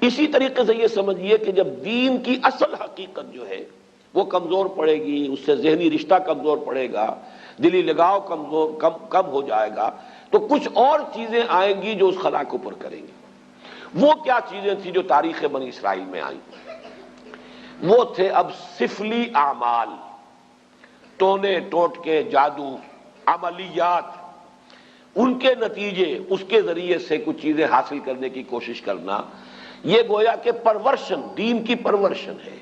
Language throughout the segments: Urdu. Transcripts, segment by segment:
اسی طریقے سے یہ سمجھیے کہ جب دین کی اصل حقیقت جو ہے وہ کمزور پڑے گی، اس سے ذہنی رشتہ کمزور پڑے گا، دلی لگاؤ کم ہو جائے گا، تو کچھ اور چیزیں آئیں گی جو اس خلا کو پر کریں گی۔ وہ کیا چیزیں تھیں جو تاریخ بنی اسرائیل میں آئیں؟ وہ تھے اب سفلی اعمال، ٹونے ٹوٹکے، جادو، عملیات، ان کے نتیجے، اس کے ذریعے سے کچھ چیزیں حاصل کرنے کی کوشش کرنا۔ یہ گویا کہ پرورشن، دین کی پرورشن ہے۔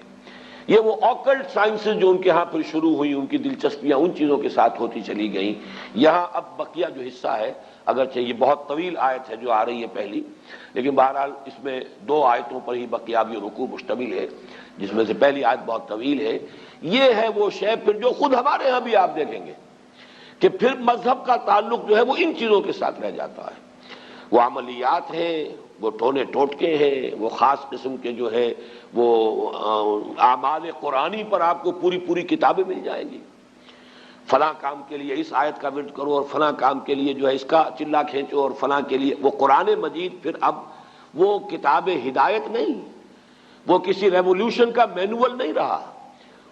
یہ وہ آکلٹ سائنسز جو ان کے ہاں پھر شروع ہوئی، ان کی دلچسپیاں ان چیزوں کے ساتھ ہوتی چلی گئیں۔ یہاں اب بقیہ جو حصہ ہے، اگرچہ یہ بہت طویل آیت ہے جو آ رہی ہے پہلی، لیکن بہرحال اس میں 2 آیتوں پر ہی بقیہ رکوع مشتمل ہے، جس میں سے پہلی آیت بہت طویل ہے۔ یہ ہے وہ شے پھر جو خود ہمارے ہاں بھی آپ دیکھیں گے کہ پھر مذہب کا تعلق جو ہے وہ ان چیزوں کے ساتھ رہ جاتا ہے۔ وہ عملیات ہیں، وہ ٹونے ٹوٹکے ہیں، وہ خاص قسم کے جو ہے وہ اعمال قرآنی پر آپ کو پوری کتابیں مل جائیں گی۔ فلاں کام کے لیے اس آیت کا ورد کرو، اور فلاں کام کے لیے جو ہے اس کا چلا کھینچو، اور فلاں کے لیے وہ قرآن مجید پھر اب وہ کتاب ہدایت نہیں، وہ کسی ریولیوشن کا مینول نہیں رہا۔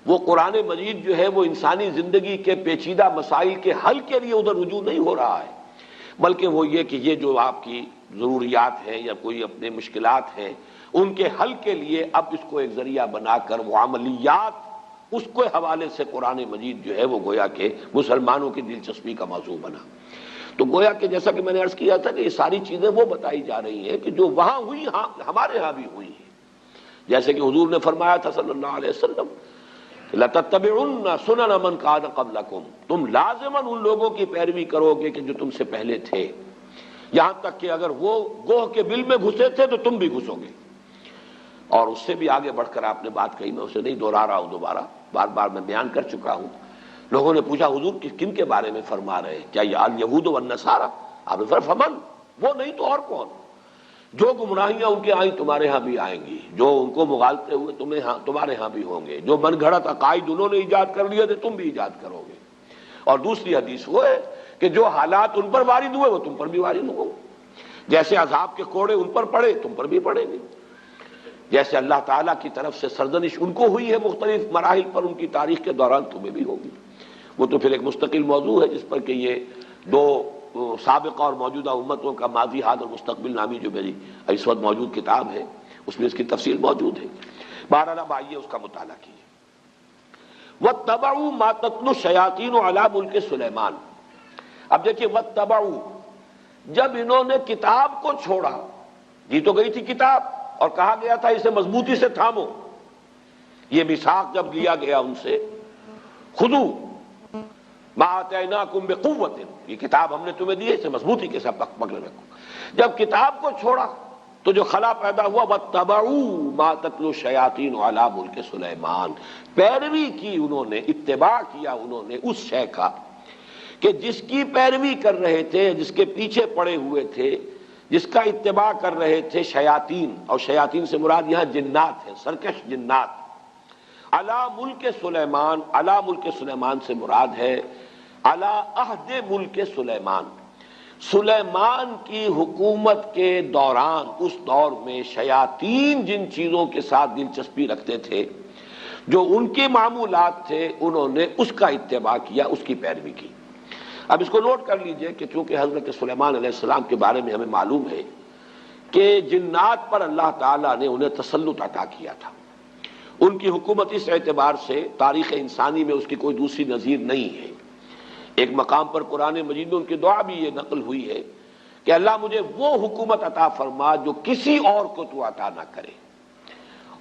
وہ قرآن مجید جو ہے وہ انسانی زندگی کے پیچیدہ مسائل کے حل کے لیے ادھر رجوع نہیں ہو رہا ہے، بلکہ وہ یہ کہ یہ جو آپ کی ضروریات ہیں یا کوئی اپنے مشکلات ہیں، ان کے حل کے لیے اب اس کو ایک ذریعہ بنا کر وہ عملیات، اس کے حوالے سے قرآن مجید جو ہے وہ گویا کہ مسلمانوں کی دلچسپی کا موضوع بنا۔ تو گویا کہ جیسا کہ میں نے عرض کیا تھا کہ یہ ساری چیزیں وہ بتائی جا رہی ہیں کہ جو وہاں ہوئی ہمارے ہاں بھی ہوئی ہیں۔ جیسے کہ حضور نے فرمایا تھا صلی اللہ علیہ وسلم، لَتَتَّبِعُنَّ سُنَنَ مَنْ كَانَ قَبْلَكُمْ، تم لازماً ان لوگوں کی پیروی کرو گے کہ جو تم سے پہلے تھے، یہاں تک کہ اگر وہ گوہ کے بل میں گھسے تھے تو تم بھی گھسو گے۔ اور اس سے بھی آگے بڑھ کر آپ نے بات کہی، میں اسے نہیں دوہرا رہا ہوں، دوبارہ بار میں بیان کر چکا ہوں۔ لوگوں نے پوچھا حضور کن کے بارے میں فرما رہے ہیں؟ کیا یہ الیہود والنصارى؟ آپ نے فرمایا فمن، وہ نہیں تو اور کون؟ جو گمراہیاں ان کے آئیں تمہارے ہاں بھی آئیں گی، جو ان کو مغالطے ہوئے تمہارے ہاں بھی ہوں گے، جو من گھڑت عقائد انہوں نے ایجاد کر لیے تھے تم بھی ایجاد کرو گے۔ اور دوسری حدیث وہ ہے کہ جو حالات ان پر وارد ہوئے وہ تم پر بھی وارد ہوں گے، جیسے عذاب کے کوڑے ان پر پڑے تم پر بھی پڑیں گے، جیسے اللہ تعالیٰ کی طرف سے سرزنش ان کو ہوئی ہے مختلف مراحل پر ان کی تاریخ کے دوران تمہیں بھی ہوگی۔ وہ تو پھر ایک مستقل موضوع ہے جس پر کہ یہ 2 سابقہ اور موجودہ امتوں کا ماضی، حال اور مستقبل نامی جو میری اس وقت موجود کتاب ہے اس میں اس کی تفصیل موجود ہے۔ بہرحال اب آئیے اس کا مطالعہ کیجیے۔ وَاتَّبَعُوا مَا تَتْلُو الشَّيَاطِينُ عَلَىٰ مُلْكِ سُلَيْمَانَ۔ اب دیکھیے وَاتَّبَعُوا، جب انہوں نے کتاب کو چھوڑا، دی تو گئی تھی کتاب اور کہا گیا تھا اسے مضبوطی سے تھامو، یہ میثاق جب لیا گیا ان سے، خذوا ما آتیناکم بقوۃ، یہ کتاب ہم نے تمہیں دی ہے اسے مضبوطی کے ساتھ پکڑے رکھو۔ جب کتاب کو چھوڑا تو جو خلا پیدا ہوا، وَاتَّبَعُوا مَا تَتْلُو الشَّيَاطِينُ عَلَىٰ مُلْكِ سُلَيْمَانَ، پیروی کی انہوں نے، اتباع کیا انہوں نے اس شے کا کہ جس کی پیروی کر رہے تھے، جس کے پیچھے پڑے ہوئے تھے، جس کا اتباع کر رہے تھے شیاطین، اور شیاطین سے مراد یہاں جنات ہیں، سرکش جنات۔ علی ملک سلیمان، علی ملک سلیمان سے مراد ہے علی عہد ملک سلیمان، سلیمان کی حکومت کے دوران، اس دور میں شیاطین جن چیزوں کے ساتھ دلچسپی رکھتے تھے، جو ان کے معمولات تھے، انہوں نے اس کا اتباع کیا، اس کی پیروی کی۔ اب اس کو نوٹ کر لیجئے کہ چونکہ حضرت سلیمان علیہ السلام کے بارے میں ہمیں معلوم ہے کہ جنات پر اللہ تعالیٰ نے انہیں تسلط عطا کیا تھا، ان کی حکومت اس اعتبار سے تاریخ انسانی میں اس کی کوئی دوسری نظیر نہیں ہے۔ ایک مقام پر قرآن مجید میں ان کی دعا بھی یہ نقل ہوئی ہے کہ اللہ مجھے وہ حکومت عطا فرما جو کسی اور کو تو عطا نہ کرے۔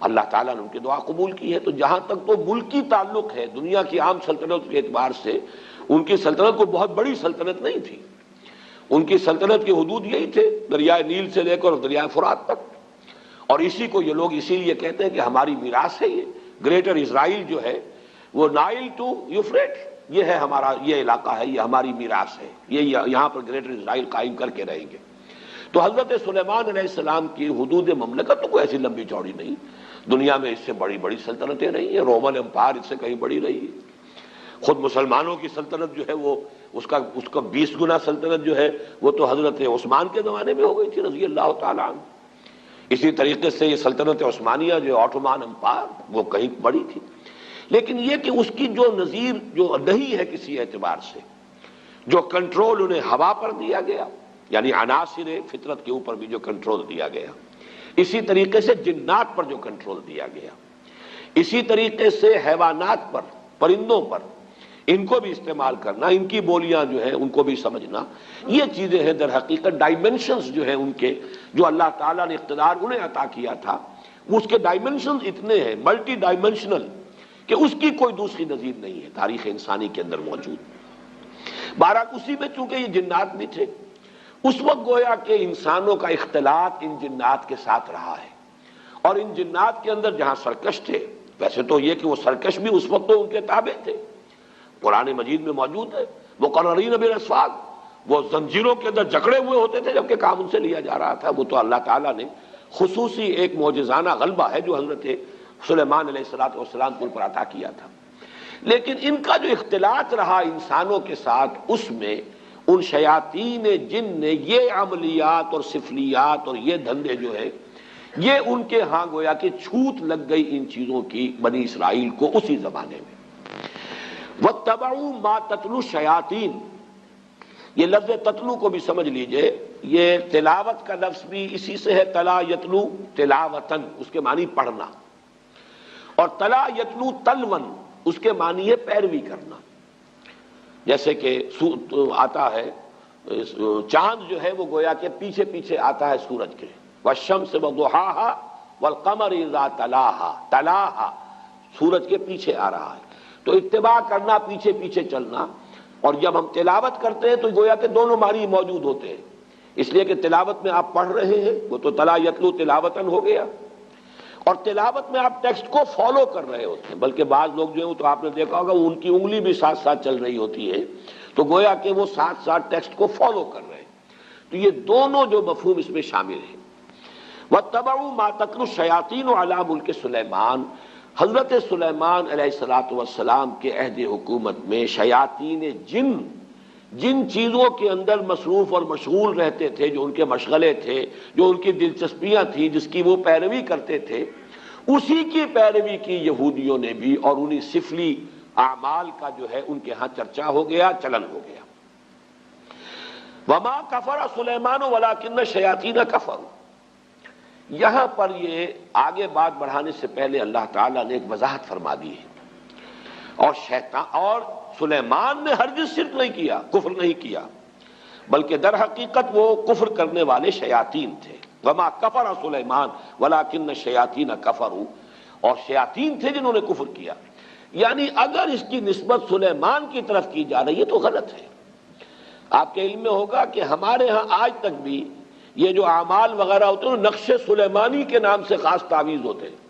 اللہ تعالیٰ نے ان کی دعا قبول کی ہے۔ تو جہاں تک تو ملکی تعلق ہے، دنیا کی عام سلطنت کے اعتبار سے ان کی سلطنت کوئی بہت بڑی سلطنت نہیں تھی، ان کی سلطنت کی حدود یہی تھے، دریائے نیل سے لے کر دریائے فرات تک، اور اسی کو یہ لوگ اسی لیے کہتے ہیں کہ ہماری میراث ہے یہ گریٹر اسرائیل جو ہے، وہ نائل ٹو یوفریٹ، یہ ہے ہمارا، یہ علاقہ ہے، یہ ہماری میراث ہے، یہ یہاں پر گریٹر اسرائیل قائم کر کے رہیں گے۔ تو حضرت سلیمان علیہ السلام کی حدود مملکت تو کوئی ایسی لمبی چوڑی نہیں، دنیا میں اس سے بڑی بڑی سلطنتیں رہی ہیں، رومن امپائر اس سے کہیں بڑی رہی ہے، خود مسلمانوں کی سلطنت جو ہے وہ اس کا 20 گنا سلطنت جو ہے وہ تو حضرت عثمان کے زمانے میں ہو گئی تھی رضی اللہ تعالیٰ عنہ۔ اسی طریقے سے یہ سلطنت عثمانیہ جو آٹومان امپائر وہ کہیں بڑی تھی، لیکن یہ کہ اس کی جو نظیر جو نہیں ہے کسی اعتبار سے، جو کنٹرول انہیں ہوا پر دیا گیا، یعنی عناصر فطرت کے اوپر بھی جو کنٹرول دیا گیا، اسی طریقے سے جنات پر جو کنٹرول دیا گیا، اسی طریقے سے حیوانات پر، پرندوں پر، ان کو بھی استعمال کرنا، ان کی بولیاں جو ہیں ان کو بھی سمجھنا، یہ چیزیں ہیں در حقیقت ڈائمنشنز جو ہیں ان کے، جو اللہ تعالیٰ نے اقتدار انہیں عطا کیا تھا، وہ اس کے ڈائمنشنز اتنے ہیں، ملٹی ڈائمنشنل، کہ اس کی کوئی دوسری نظیر نہیں ہے تاریخ انسانی کے اندر موجود۔ بہرحال اسی میں چونکہ یہ جنات بھی تھے، اس وقت گویا کہ انسانوں کا اختلاط ان جنات کے ساتھ رہا ہے، اور ان جنات کے اندر جہاں سرکش تھے، ویسے تو یہ کہ وہ سرکش بھی اس وقت تو ان کے تابع تھے، قرآن مجید میں موجود ہے، مقررین بالاسفاد، وہ زنجیروں کے اندر جکڑے ہوئے ہوتے تھے جبکہ کام ان سے لیا جا رہا تھا۔ وہ تو اللہ تعالیٰ نے خصوصی ایک معجزانہ غلبہ ہے جو حضرت سلیمان علیہ السلام کو پر عطا کیا تھا، لیکن ان کا جو اختلاط رہا انسانوں کے ساتھ، اس میں ان شیاطین جن نے یہ عملیات اور سفلیات اور یہ دھندے جو ہے، یہ ان کے ہاں گویا کہ چھوت لگ گئی ان چیزوں کی بنی اسرائیل کو اسی زمانے میں۔ وَاتَّبَعُوا مَا تَتْلُو الشَّيَاطِينُ، یہ لفظ تتلو کو بھی سمجھ لیجئے، یہ تلاوت کا لفظ بھی اسی سے ہے، تلا یتلو تلاوتن، اس کے معنی پڑھنا، اور تلا یتلو تلون، اس کے معنی ہے پیروی کرنا۔ جیسے کہ آتا ہے چاند جو ہے وہ گویا کہ پیچھے پیچھے آتا ہے سورج کے، والشمس وضحاها والقمر اذا تلاها، تلاها سورج کے پیچھے آ رہا ہے، تو اتباع کرنا، پیچھے پیچھے چلنا۔ اور جب ہم تلاوت کرتے ہیں تو گویا کہ دونوں معنی موجود ہوتے ہیں، اس لیے کہ تلاوت میں آپ پڑھ رہے ہیں، وہ تو تلا یتلو تلاوتن ہو گیا، اور تلاوت میں آپ ٹیکسٹ کو فالو کر رہے ہوتے ہیں، بلکہ بعض لوگ جو ہیں تو آپ نے دیکھا ہوگا ان کی انگلی بھی ساتھ ساتھ چل رہی ہوتی ہے، تو گویا کہ وہ ساتھ ساتھ ٹیکسٹ کو فالو کر رہے ہیں، تو یہ دونوں جو مفہوم اس میں شامل ہیں۔ وَاتَّبَعُوا مَا تَتْلُو الشَّيَاطِينُ عَلَىٰ مُلْكِ سُلَيْمَانَ، حضرت سلیمان علیہ السلام کے عہد حکومت میں شیاطین جن چیزوں کے اندر مصروف اور مشغول رہتے تھے، جو ان کے مشغلے تھے، جو ان کی دلچسپیاں تھیں، جس کی وہ پیروی کرتے تھے، اسی کی پیروی کی یہودیوں نے بھی، اور انہی سفلی اعمال کا جو ہے ان کے ہاں چرچا ہو گیا، چلن ہو گیا۔ وَمَا كَفَرَ سُلَيْمَانُ وَلَٰكِنَّ الشَّيَاطِينَ كَفَرُوا، یہاں پر یہ آگے بات بڑھانے سے پہلے اللہ تعالیٰ نے ایک وضاحت فرما دی ہے، اور سلیمان نے ہرگز شرک نہیں کیا، کفر نہیں کیا، بلکہ در حقیقت وہ کفر کرنے والے شیاطین تھے۔ وما کفر سلیمان ولکن الشیاطین کفروا، اور شیاطین تھے جنہوں نے کفر کیا، یعنی اگر اس کی نسبت سلیمان کی طرف کی جا رہی ہے تو غلط ہے۔ آپ کے علم میں ہوگا کہ ہمارے ہاں آج تک بھی یہ جو اعمال وغیرہ ہوتے ہیں نقش سلیمانی کے نام سے خاص تعویذ ہوتے ہیں،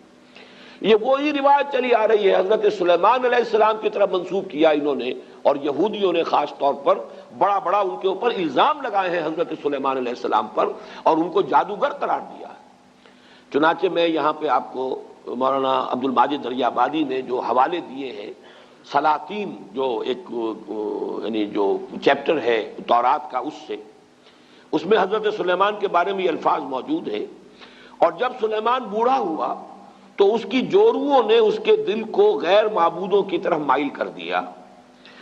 یہ وہی روایت چلی آ رہی ہے، حضرت سلیمان علیہ السلام کی طرف منسوب کیا انہوں نے، اور یہودیوں نے خاص طور پر بڑا ان کے اوپر الزام لگائے ہیں حضرت سلیمان علیہ السلام پر، اور ان کو جادوگر قرار دیا ہے۔ چنانچہ میں یہاں پہ آپ کو مولانا عبد الماجد دریابادی نے جو حوالے دیے ہیں، سلاطین جو ایک یعنی جو چیپٹر ہے تورات کا، اس میں حضرت سلیمان کے بارے میں یہ الفاظ موجود ہیں، اور جب سلیمان بوڑھا ہوا تو اس کی جوروؤں نے اس کے دل کو غیر معبودوں کی طرف مائل کر دیا،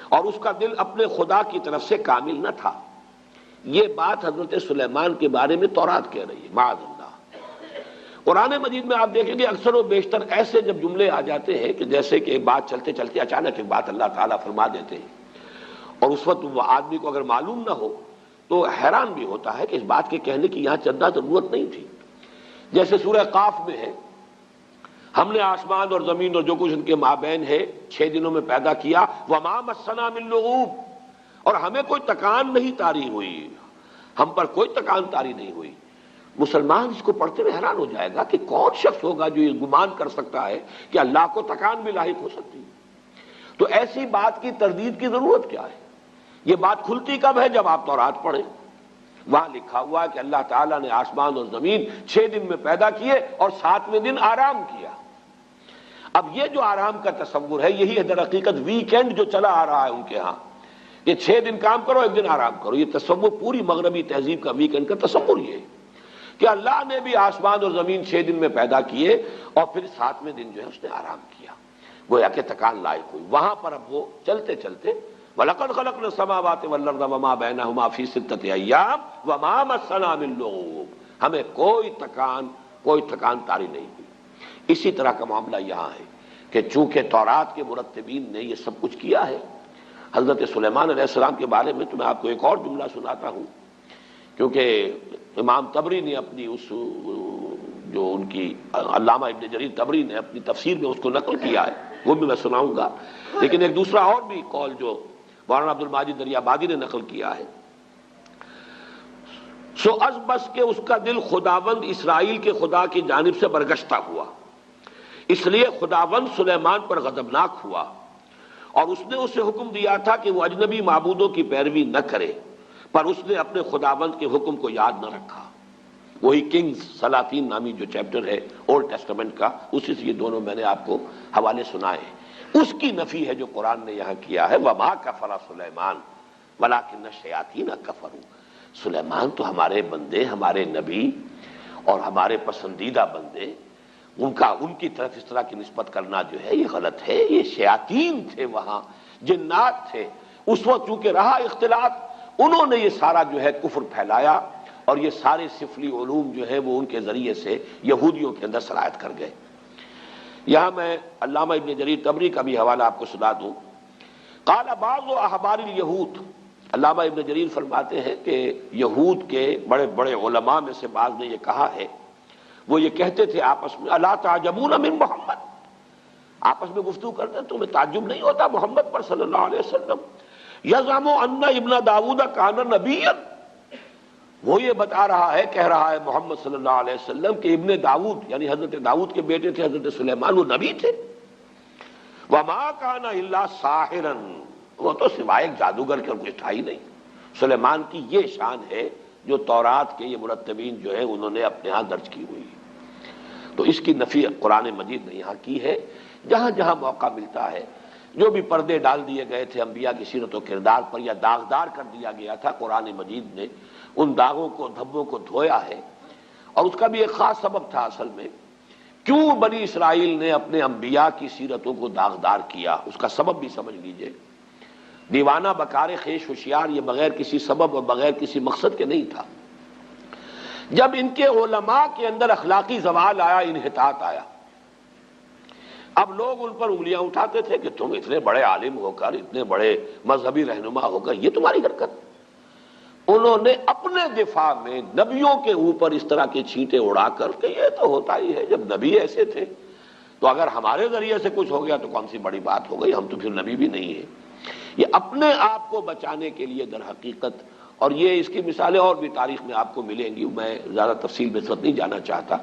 اور اس کا دل اپنے خدا کی طرف سے کامل نہ تھا۔ یہ بات حضرت سلیمان کے بارے میں تورات کہہ رہی ہے، معاذ اللہ۔ قرآن مجید میں آپ دیکھیں گے اکثر و بیشتر ایسے جب جملے آ جاتے ہیں کہ جیسے کہ ایک بات چلتے چلتے اچانک ایک بات اللہ تعالیٰ فرما دیتے ہیں، اور اس وقت وہ آدمی کو اگر معلوم نہ ہو تو حیران بھی ہوتا ہے کہ اس بات کے کہنے کی یہاں چندہ ضرورت نہیں تھی۔ جیسے سورہ قاف میں ہے، ہم نے آسمان اور زمین اور جو کچھ ان کے مابین ہے 6 دنوں میں پیدا کیا، وما مسنا من لغوب، اور ہمیں کوئی تکان نہیں طاری ہوئی، ہم پر کوئی تکان طاری نہیں ہوئی۔ مسلمان اس کو پڑھتے ہوئے حیران ہو جائے گا کہ کون شخص ہوگا جو یہ گمان کر سکتا ہے کہ اللہ کو تکان بھی لاحق ہو سکتی ہے۔ تو ایسی بات کی تردید کی ضرورت کیا ہے؟ یہ بات کھلتی کب ہے؟ جب آپ تورات پڑھیں، وہاں لکھا ہوا ہے کہ اللہ تعالیٰ نے آسمان اور زمین 6 دن میں پیدا کیے اور 7ویں دن آرام کیا۔ اب یہ جو آرام کا تصور ہے، یہی ہے در حقیقت ویکینڈ جو چلا آ رہا ہے ان کے ہاں، کہ 6 دن کام کرو 1 دن آرام کرو۔ یہ تصور پوری مغربی تہذیب کا ویکینڈ کا تصور یہ ہے کہ اللہ نے بھی آسمان اور زمین 6 دن میں پیدا کیے اور پھر 7ویں دن جو ہے اس نے آرام کیا، گویا کہ تکان لائق ہوئی۔ وہاں پر اب وہ چلتے چلتے وَلَقَدْ خَلَقْنَا السَّمَاوَاتِ وَالْأَرْضَ وَمَا بَيْنَهُمَا فِي سِتَّةِ أَيَّامٍ وَمَا مَسَّنَا مِن لُغُوبٍ، ہمیں کوئی تکان طاری نہیں ہوئی۔ اسی طرح کا معاملہ یہاں ہے کہ چونکہ تورات کے مرتبین نے یہ سب کچھ کیا ہے، حضرت سلیمان علیہ السلام کے بارے میں تو میں آپ کو ایک اور جملہ سناتا ہوں، کیونکہ امام طبری نے اپنی اس جو ان کی علامہ ابن جریر طبری نے اپنی تفسیر میں اس کو نقل کیا ہے، وہ بھی میں سناؤں گا، لیکن ایک دوسرا اور بھی قول جو مولانا عبد الماجد دریابادی نے نقل کیا ہے، سو از بس کہ اس کا دل خداوند اسرائیل کے خدا کی جانب سے برگشتہ ہوا، اس لیے خداوند سلیمان پر غضبناک ہوا اور اس نے اسے حکم دیا تھا کہ وہ اجنبی معبودوں کی پیروی نہ کرے، پر اس نے اپنے خداوند کے حکم کو یاد نہ رکھا۔ وہی کنگز سلاطین نامی جو چیپٹر ہے اولڈ ٹیسٹمنٹ کا، اسی سے یہ دونوں میں نے آپ کو حوالے سنائے ہیں۔ اس کی نفی ہے جو قرآن نے یہاں کیا ہے، وَمَا كَفَرَ سُلَيْمَانُ وَلَٰكِنَّ الشَّيَاطِينَ كَفَرُوا۔ سلیمان تو ہمارے بندے، ہمارے نبی اور ہمارے پسندیدہ بندے، ان کی طرف اس طرح کی نسبت کرنا جو ہے یہ غلط ہے۔ یہ شیاطین تھے، وہاں جنات تھے، اس وقت چونکہ رہا اختلاط، انہوں نے یہ سارا جو ہے کفر پھیلایا اور یہ سارے سفلی علوم جو ہے وہ ان کے ذریعے سے یہودیوں کے اندر سرایت کر گئے۔ یہاں میں علامہ ابن جریر طبری کا بھی حوالہ آپ کو سنا دوں۔ قال بعض احبار الیہود، علامہ ابن جریر فرماتے ہیں کہ یہود کے بڑے بڑے علماء میں سے بعض نے یہ کہا ہے، وہ یہ کہتے تھے آپس میں، الا تعجبون من محمد، آپس میں گفتگو کرتے ہیں، تمہیں تعجب نہیں ہوتا محمد پر صلی اللہ علیہ وسلم، یزعم ان ابن داؤد کان نبیا، وہ یہ بتا رہا ہے، کہہ رہا ہے محمد صلی اللہ علیہ وسلم کہ ابن داؤد یعنی حضرت داؤد کے بیٹے تھے حضرت سلیمان، وہ نبی تھے۔ وما کان الا ساحرا، وہ تو سوائے ایک جادوگر کے اور کچھ تھا ہی نہیں۔ سلیمان کی یہ شان ہے جو تورات کے یہ مرتبین جو ہے انہوں نے اپنے ہاں درج کی ہوئی، تو اس کی نفی قرآن مجید نے یہاں کی ہے۔ جہاں جہاں موقع ملتا ہے، جو بھی پردے ڈال دیے گئے تھے انبیاء کی سیرت و کردار پر یا داغدار کر دیا گیا تھا، قرآن مجید نے ان داغوں کو دھبوں کو دھویا ہے، اور اس کا بھی ایک خاص سبب تھا اصل میں، کیوں بنی اسرائیل نے اپنے انبیاء کی سیرتوں کو داغدار کیا، اس کا سبب بھی سمجھ لیجئے۔ دیوانہ بکار خیش ہوشیار یہ بغیر کسی سبب اور بغیر کسی مقصد کے نہیں تھا۔ جب ان کے علماء کے اندر اخلاقی زوال آیا، انحطاط آیا، اب لوگ ان پر انگلیاں اٹھاتے تھے کہ تم اتنے بڑے عالم ہو کر، اتنے بڑے مذہبی رہنما ہو کر، یہ تمہاری حرکت۔ انہوں نے اپنے دفاع میں نبیوں کے اوپر اس طرح کے چھینٹے اڑا کر کہ یہ تو ہوتا ہی ہے، جب نبی ایسے تھے تو اگر ہمارے ذریعے سے کچھ ہو گیا تو کون سی بڑی بات ہو گئی، ہم تو پھر نبی بھی نہیں ہیں۔ یہ اپنے آپ کو بچانے کے لیے در حقیقت، اور یہ اس کی مثالیں اور بھی تاریخ میں آپ کو ملیں گی، میں زیادہ تفصیل میں اس وقت نہیں جانا چاہتا،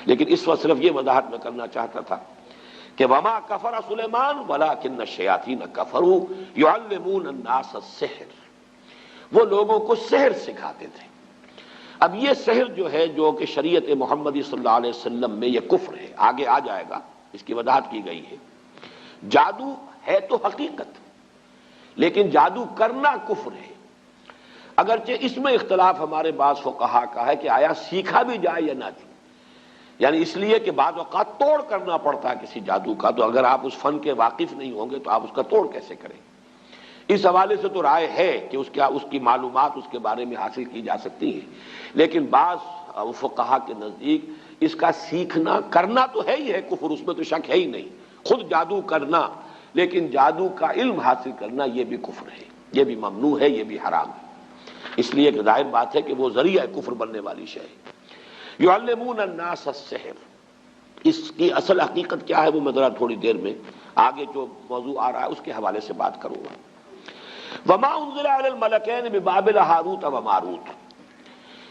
لیکن اس وقت صرف یہ وضاحت میں کرنا چاہتا تھا کہ وما کفر سلیمان ولکن الشیاطین کفروا یعلمون الناس السحر، وہ لوگوں کو سحر سکھاتے تھے۔ اب یہ سحر جو ہے، جو کہ شریعت محمدی صلی اللہ علیہ وسلم میں یہ کفر ہے، آگے آ جائے گا، اس کی وضاحت کی گئی ہے۔ جادو ہے تو حقیقت، لیکن جادو کرنا کفر ہے، اگرچہ اس میں اختلاف ہمارے بعض فقہا کا ہے کہ آیا سیکھا بھی جائے یا نہ جائے، یعنی اس لیے کہ بعض اوقات توڑ کرنا پڑتا ہے کسی جادو کا، تو اگر آپ اس فن کے واقف نہیں ہوں گے تو آپ اس کا توڑ کیسے کریں؟ اس حوالے سے تو رائے ہے کہ اس کی معلومات اس کے بارے میں حاصل کی جا سکتی ہیں، لیکن بعض فقہا کے نزدیک اس کا سیکھنا کرنا تو ہے ہی ہے کفر، اس میں تو شک ہے ہی نہیں، خود جادو کرنا، لیکن جادو کا علم حاصل کرنا یہ بھی کفر ہے، یہ بھی ممنوع ہے، یہ بھی حرام ہے۔ اس لیے کہ ظاہر بات ہے کہ وہ ذریعہ کفر بننے والی شے ہے۔ یعلمون الناس السحر، اس کی اصل حقیقت کیا ہے وہ میں ذرا تھوڑی دیر میں آگے جو موضوع آ رہا ہے اس کے حوالے سے بات کروں گا۔ وما انزل علی الملکین ببابل ہاروت و ماروت،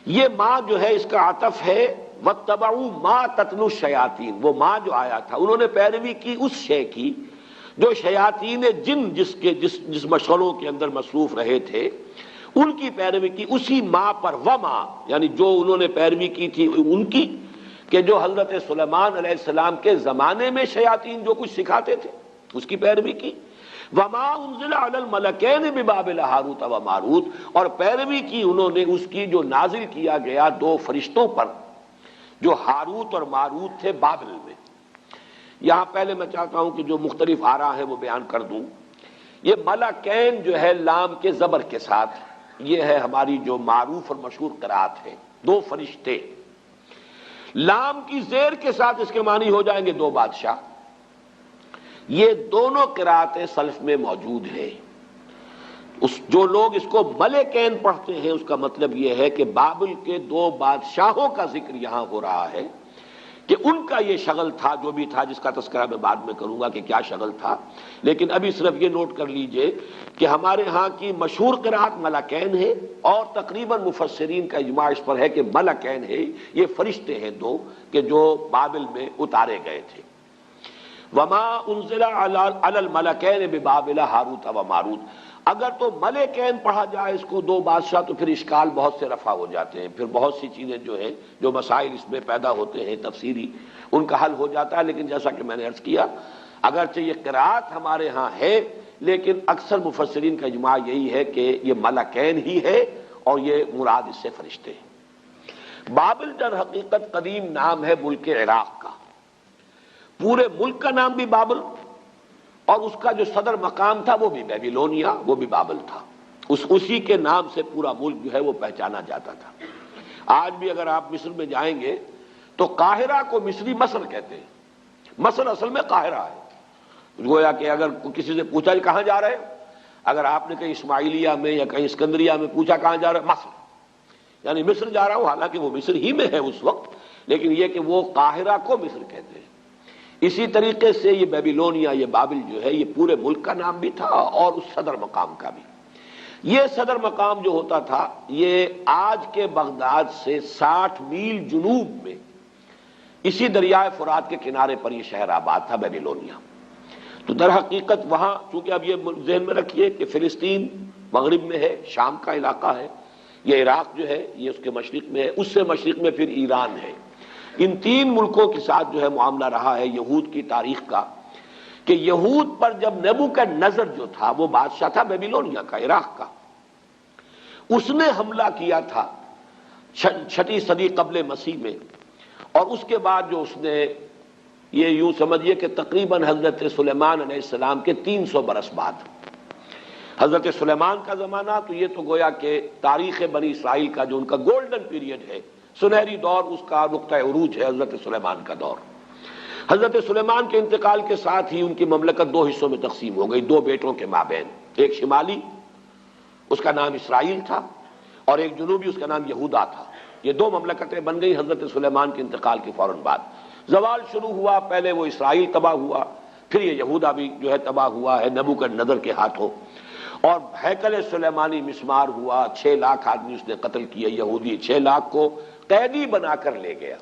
یہ ماں جو ہے اس کا عطف ہے واتبعوا ما تتلو الشیاطین، وہ ماں جو آیا تھا انہوں نے پیروی کی اس شے کی جو شیاطین جن جس مشغلوں کے اندر مصروف رہے تھے ان کی پیروی کی، اسی ماں پر، وما یعنی جو انہوں نے پیروی کی تھی ان کی، کہ جو حضرت سلیمان علیہ السلام کے زمانے میں شیاطین جو کچھ سکھاتے تھے اس کی پیروی کی، وما انزل علی الملکین ببابل ہاروت و ماروت، اور پیروی کی انہوں نے اس کی جو نازل کیا گیا دو فرشتوں پر جو ہاروت اور ماروت تھے بابل میں۔ یہاں پہلے میں چاہتا ہوں کہ جو مختلف آراء ہیں وہ بیان کر دوں۔ یہ ملکین جو ہے لام کے زبر کے ساتھ، یہ ہے ہماری جو معروف اور مشہور قرات ہے، دو فرشتے۔ لام کی زیر کے ساتھ اس کے معنی ہو جائیں گے دو بادشاہ۔ یہ دونوں قراتیں سلف میں موجود ہیں۔ جو لوگ اس کو ملکین پڑھتے ہیں اس کا مطلب یہ ہے کہ بابل کے دو بادشاہوں کا ذکر یہاں ہو رہا ہے کہ ان کا یہ شغل تھا، جو بھی تھا، جس کا تذکرہ میں بعد میں کروں گا کہ کیا شغل تھا، لیکن ابھی صرف یہ نوٹ کر لیجئے کہ ہمارے ہاں کی مشہور قرات ملکین ہے، اور تقریباً مفسرین کا اجماع اس پر ہے کہ ملکین ہے، یہ فرشتے ہیں دو کہ جو بابل میں اتارے گئے تھے۔ وما انزل علی الملکین ببابل ہاروت و ماروت، اگر تو ملکین پڑھا جائے اس کو دو بادشاہ تو پھر اشکال بہت سے رفع ہو جاتے ہیں، پھر بہت سی چیزیں جو ہیں جو مسائل اس میں پیدا ہوتے ہیں تفسیری، ان کا حل ہو جاتا ہے۔ لیکن جیسا کہ میں نے عرض کیا، اگرچہ یہ قرات ہمارے ہاں ہے لیکن اکثر مفسرین کا اجماع یہی ہے کہ یہ ملکین ہی ہے اور یہ مراد اس سے فرشتے ہیں۔ بابل در حقیقت قدیم نام ہے ملک عراق کا، پورے ملک کا نام بھی بابل، اور اس کا جو صدر مقام تھا وہ بھی بیبیلونیا، وہ بھی بابل تھا۔ اسی کے نام سے پورا ملک جو ہے وہ پہچانا جاتا تھا۔ آج بھی اگر آپ مصر میں جائیں گے تو قاہرہ کو مصری مصر کہتے ہیں، مصر اصل میں قاہرہ ہے۔ گویا کہ اگر کسی سے پوچھا کہاں جا رہے ہیں، اگر آپ نے کہیں اسماعیلیہ میں یا کہیں اسکندریہ میں پوچھا کہاں جا رہے ہیں، مصر، یعنی مصر جا رہا ہوں، حالانکہ وہ مصر ہی میں ہے اس وقت، لیکن یہ کہ وہ قاہرہ کو مصر کہتے ہیں۔ اسی طریقے سے یہ بیبیلونیا، یہ بابل جو ہے یہ پورے ملک کا نام بھی تھا اور اس صدر مقام کا بھی۔ یہ صدر مقام جو ہوتا تھا یہ آج کے بغداد سے 60 میل جنوب میں اسی دریائے فرات کے کنارے پر یہ شہر آباد تھا بیبیلونیا۔ تو در حقیقت وہاں چونکہ اب یہ ذہن میں رکھیے کہ فلسطین مغرب میں ہے، شام کا علاقہ ہے، یہ عراق جو ہے یہ اس کے مشرق میں ہے، اس سے مشرق میں پھر ایران ہے۔ ان تین ملکوں کے ساتھ جو ہے معاملہ رہا ہے یہود کی تاریخ کا، کہ یہود پر جب نیبوکڈنیزر جو تھا وہ بادشاہ تھا بیبیلونیا کا، عراق کا، اس نے حملہ کیا تھا 6 صدی قبل مسیح میں، اور اس کے بعد جو اس نے یہ یوں سمجھیے کہ تقریباً حضرت سلیمان علیہ السلام کے 300 برس بعد، حضرت سلیمان کا زمانہ تو یہ تو گویا کہ تاریخ بنی اسرائیل کا جو ان کا گولڈن پیریڈ ہے، سنہری دور، اس کا نقطہ عروج ہے حضرت سلیمان کا دور۔ حضرت سلیمان کے انتقال کے ساتھ ہی ان کی مملکت 2 حصوں میں تقسیم ہو گئی، 2 بیٹوں کے مابین، ایک شمالی اس کا نام اسرائیل تھا اور ایک جنوبی اس کا نام یہودا تھا۔ یہ 2 مملکتیں بن گئی حضرت سلیمان کے انتقال کے فوراً بعد۔ زوال شروع ہوا، پہلے وہ اسرائیل تباہ ہوا، پھر یہ یہودا بھی جو ہے تباہ ہوا ہے نیبوکڈنیزر کے ہاتھوں، اور ہیکل سلیمانی مسمار ہوا، 6 لاکھ آدمی اس نے قتل کیے یہودی، 6 لاکھ کو قیدی بنا کر لے گیا۔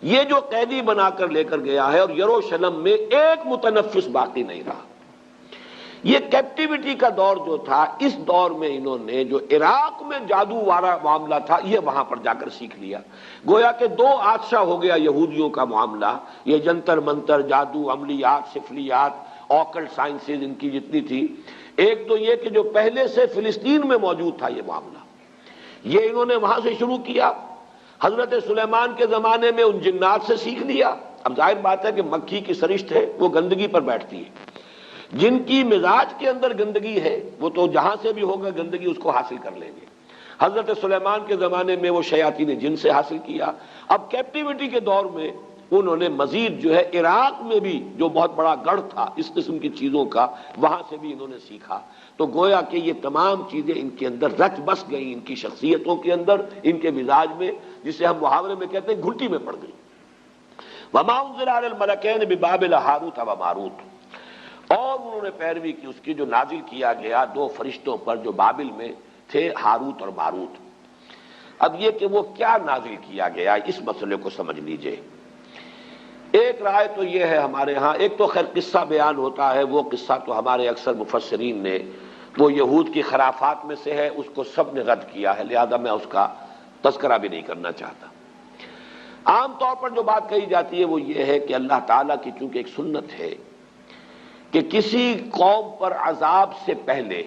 یہ جو قیدی بنا کر لے کر گیا ہے، اور یروشلم میں ایک متنفس باقی نہیں رہا۔ یہ کیپٹیوٹی کا دور جو تھا، اس دور میں انہوں نے جو عراق میں جادو والا معاملہ تھا یہ وہاں پر جا کر سیکھ لیا۔ گویا کہ 2 آتشہ ہو گیا یہودیوں کا معاملہ، یہ جنتر منتر، جادو، عملیات، سفلیات، آکلٹ سائنسز ان کی جتنی تھی۔ ایک تو یہ کہ جو پہلے سے فلسطین میں موجود تھا یہ معاملہ، یہ انہوں نے وہاں سے شروع کیا۔ حضرت سلیمان کے زمانے میں ان جنات سے سیکھ لیا۔ اب ظاہر بات ہے کہ مکھی کی سرشت ہے، وہ گندگی پر بیٹھتی ہے، جن کی مزاج کے اندر گندگی ہے وہ تو جہاں سے بھی ہوگا گندگی اس کو حاصل کر لیں گے۔ حضرت سلیمان کے زمانے میں وہ شیاطین جن سے حاصل کیا۔ اب کیپٹیوٹی کے دور میں انہوں نے مزید جو ہے عراق میں بھی جو بہت بڑا گڑھ تھا اس قسم کی چیزوں کا، وہاں سے بھی انہوں نے سیکھا۔ تو گویا کہ یہ تمام چیزیں ان کے اندر رچ بس گئیں، ان کی شخصیتوں کے اندر، ان کے مزاج میں، جسے ہم محاورے میں کہتے ہیں گھٹی میں پڑ گئی۔ وما انزل علی الملکین ببابل ہاروت و ماروت، اور انہوں نے پیروی کی اس کی جو نازل کیا گیا 2 فرشتوں پر جو بابل میں تھے، ہاروت اور ماروت۔ اب یہ کہ وہ کیا نازل کیا گیا اس مسئلے کو سمجھ لیجئے۔ ایک رائے تو یہ ہے ہمارے ہاں، ایک تو خیر قصہ بیان ہوتا ہے، وہ قصہ تو ہمارے اکثر مفسرین نے، وہ یہود کی خرافات میں سے ہے، اس کو سب نے رد کیا ہے، لہذا میں اس کا تذکرہ بھی نہیں کرنا چاہتا۔ عام طور پر جو بات کہی جاتی ہے وہ یہ ہے کہ اللہ تعالیٰ کی چونکہ ایک سنت ہے کہ کسی قوم پر عذاب سے پہلے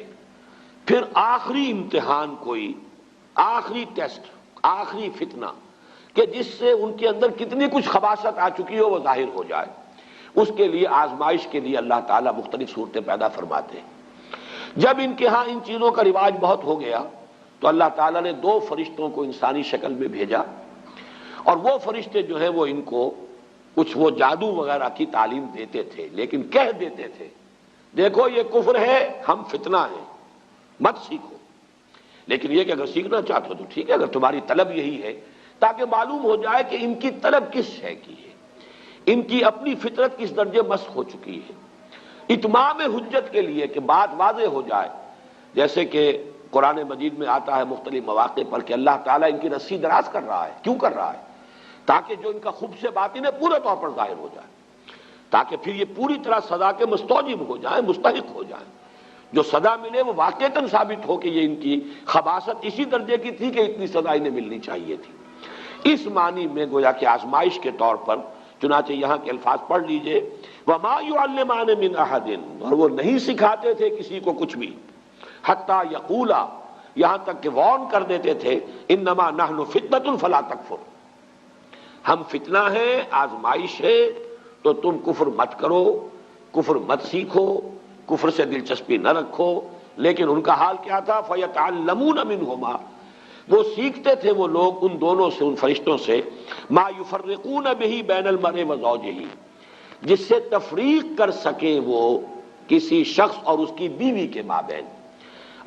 پھر آخری امتحان، کوئی آخری ٹیسٹ، آخری فتنہ کہ جس سے ان کے اندر کتنی کچھ خباثت آ چکی ہو وہ ظاہر ہو جائے. اس کے لیے آزمائش کے لیے اللہ تعالیٰ مختلف صورتیں پیدا فرماتے ہیں. جب ان کے ہاں ان چیزوں کا رواج بہت ہو گیا تو اللہ تعالیٰ نے 2 فرشتوں کو انسانی شکل میں بھیجا، اور وہ فرشتے جو ہیں وہ ان کو کچھ وہ جادو وغیرہ کی تعلیم دیتے تھے، لیکن کہہ دیتے تھے دیکھو یہ کفر ہے، ہم فتنہ ہیں، مت سیکھو. لیکن یہ کہ اگر سیکھنا چاہتے ہو تو ٹھیک ہے، اگر تمہاری طلب یہی ہے، تاکہ معلوم ہو جائے کہ ان کی طلب کس شے کی ہے، ان کی اپنی فطرت کس درجے مسخ ہو چکی ہے. اتمام حجت کے لیے کہ بات واضح ہو جائے، جیسے کہ قرآن مجید میں آتا ہے مختلف مواقع پر کہ اللہ تعالیٰ ان کی رسی دراز کر رہا ہے. کیوں کر رہا ہے؟ تاکہ جو ان کا خبث باطن ہے پورے طور پر ظاہر ہو جائے، تاکہ پھر یہ پوری طرح سزا کے مستوجب ہو جائیں، مستحق ہو جائیں. جو سزا ملے وہ واقعتاً ثابت ہو کہ یہ ان کی خباثت اسی درجے کی تھی کہ اتنی سزا انہیں ملنی چاہیے تھی. اس معنی میں گویا کہ آزمائش کے طور پر، چنانچہ یہاں کے الفاظ پڑھ لیجئے، وَمَا يُعَلِّمَانِ مِنْ أَحَدٍ، اور وہ نہیں سکھاتے تھے کسی کو کچھ بھی، حَتَّى يَقُولَا، یہاں تک کہ وارن کر دیتے تھے، إِنَّمَا نَحْنُ فِتْنَةٌ فَلَا تَكْفُرْ، ہم فتنہ ہیں، آزمائش ہے، تو تم کفر مت کرو، کفر مت سیکھو، کفر سے دلچسپی نہ رکھو. لیکن ان کا حال کیا تھا؟ فَيَتَعَلَّمُونَ مِنْهُمَا، وہ سیکھتے تھے وہ لوگ ان دونوں سے، ان فرشتوں سے، مَا يُفَرِّقُونَ بِهِ بَيْنَ الْمَرْءِ وَزَوْجِهِ، جس سے تفریق کر سکے وہ کسی شخص اور اس کی بیوی کے مابین.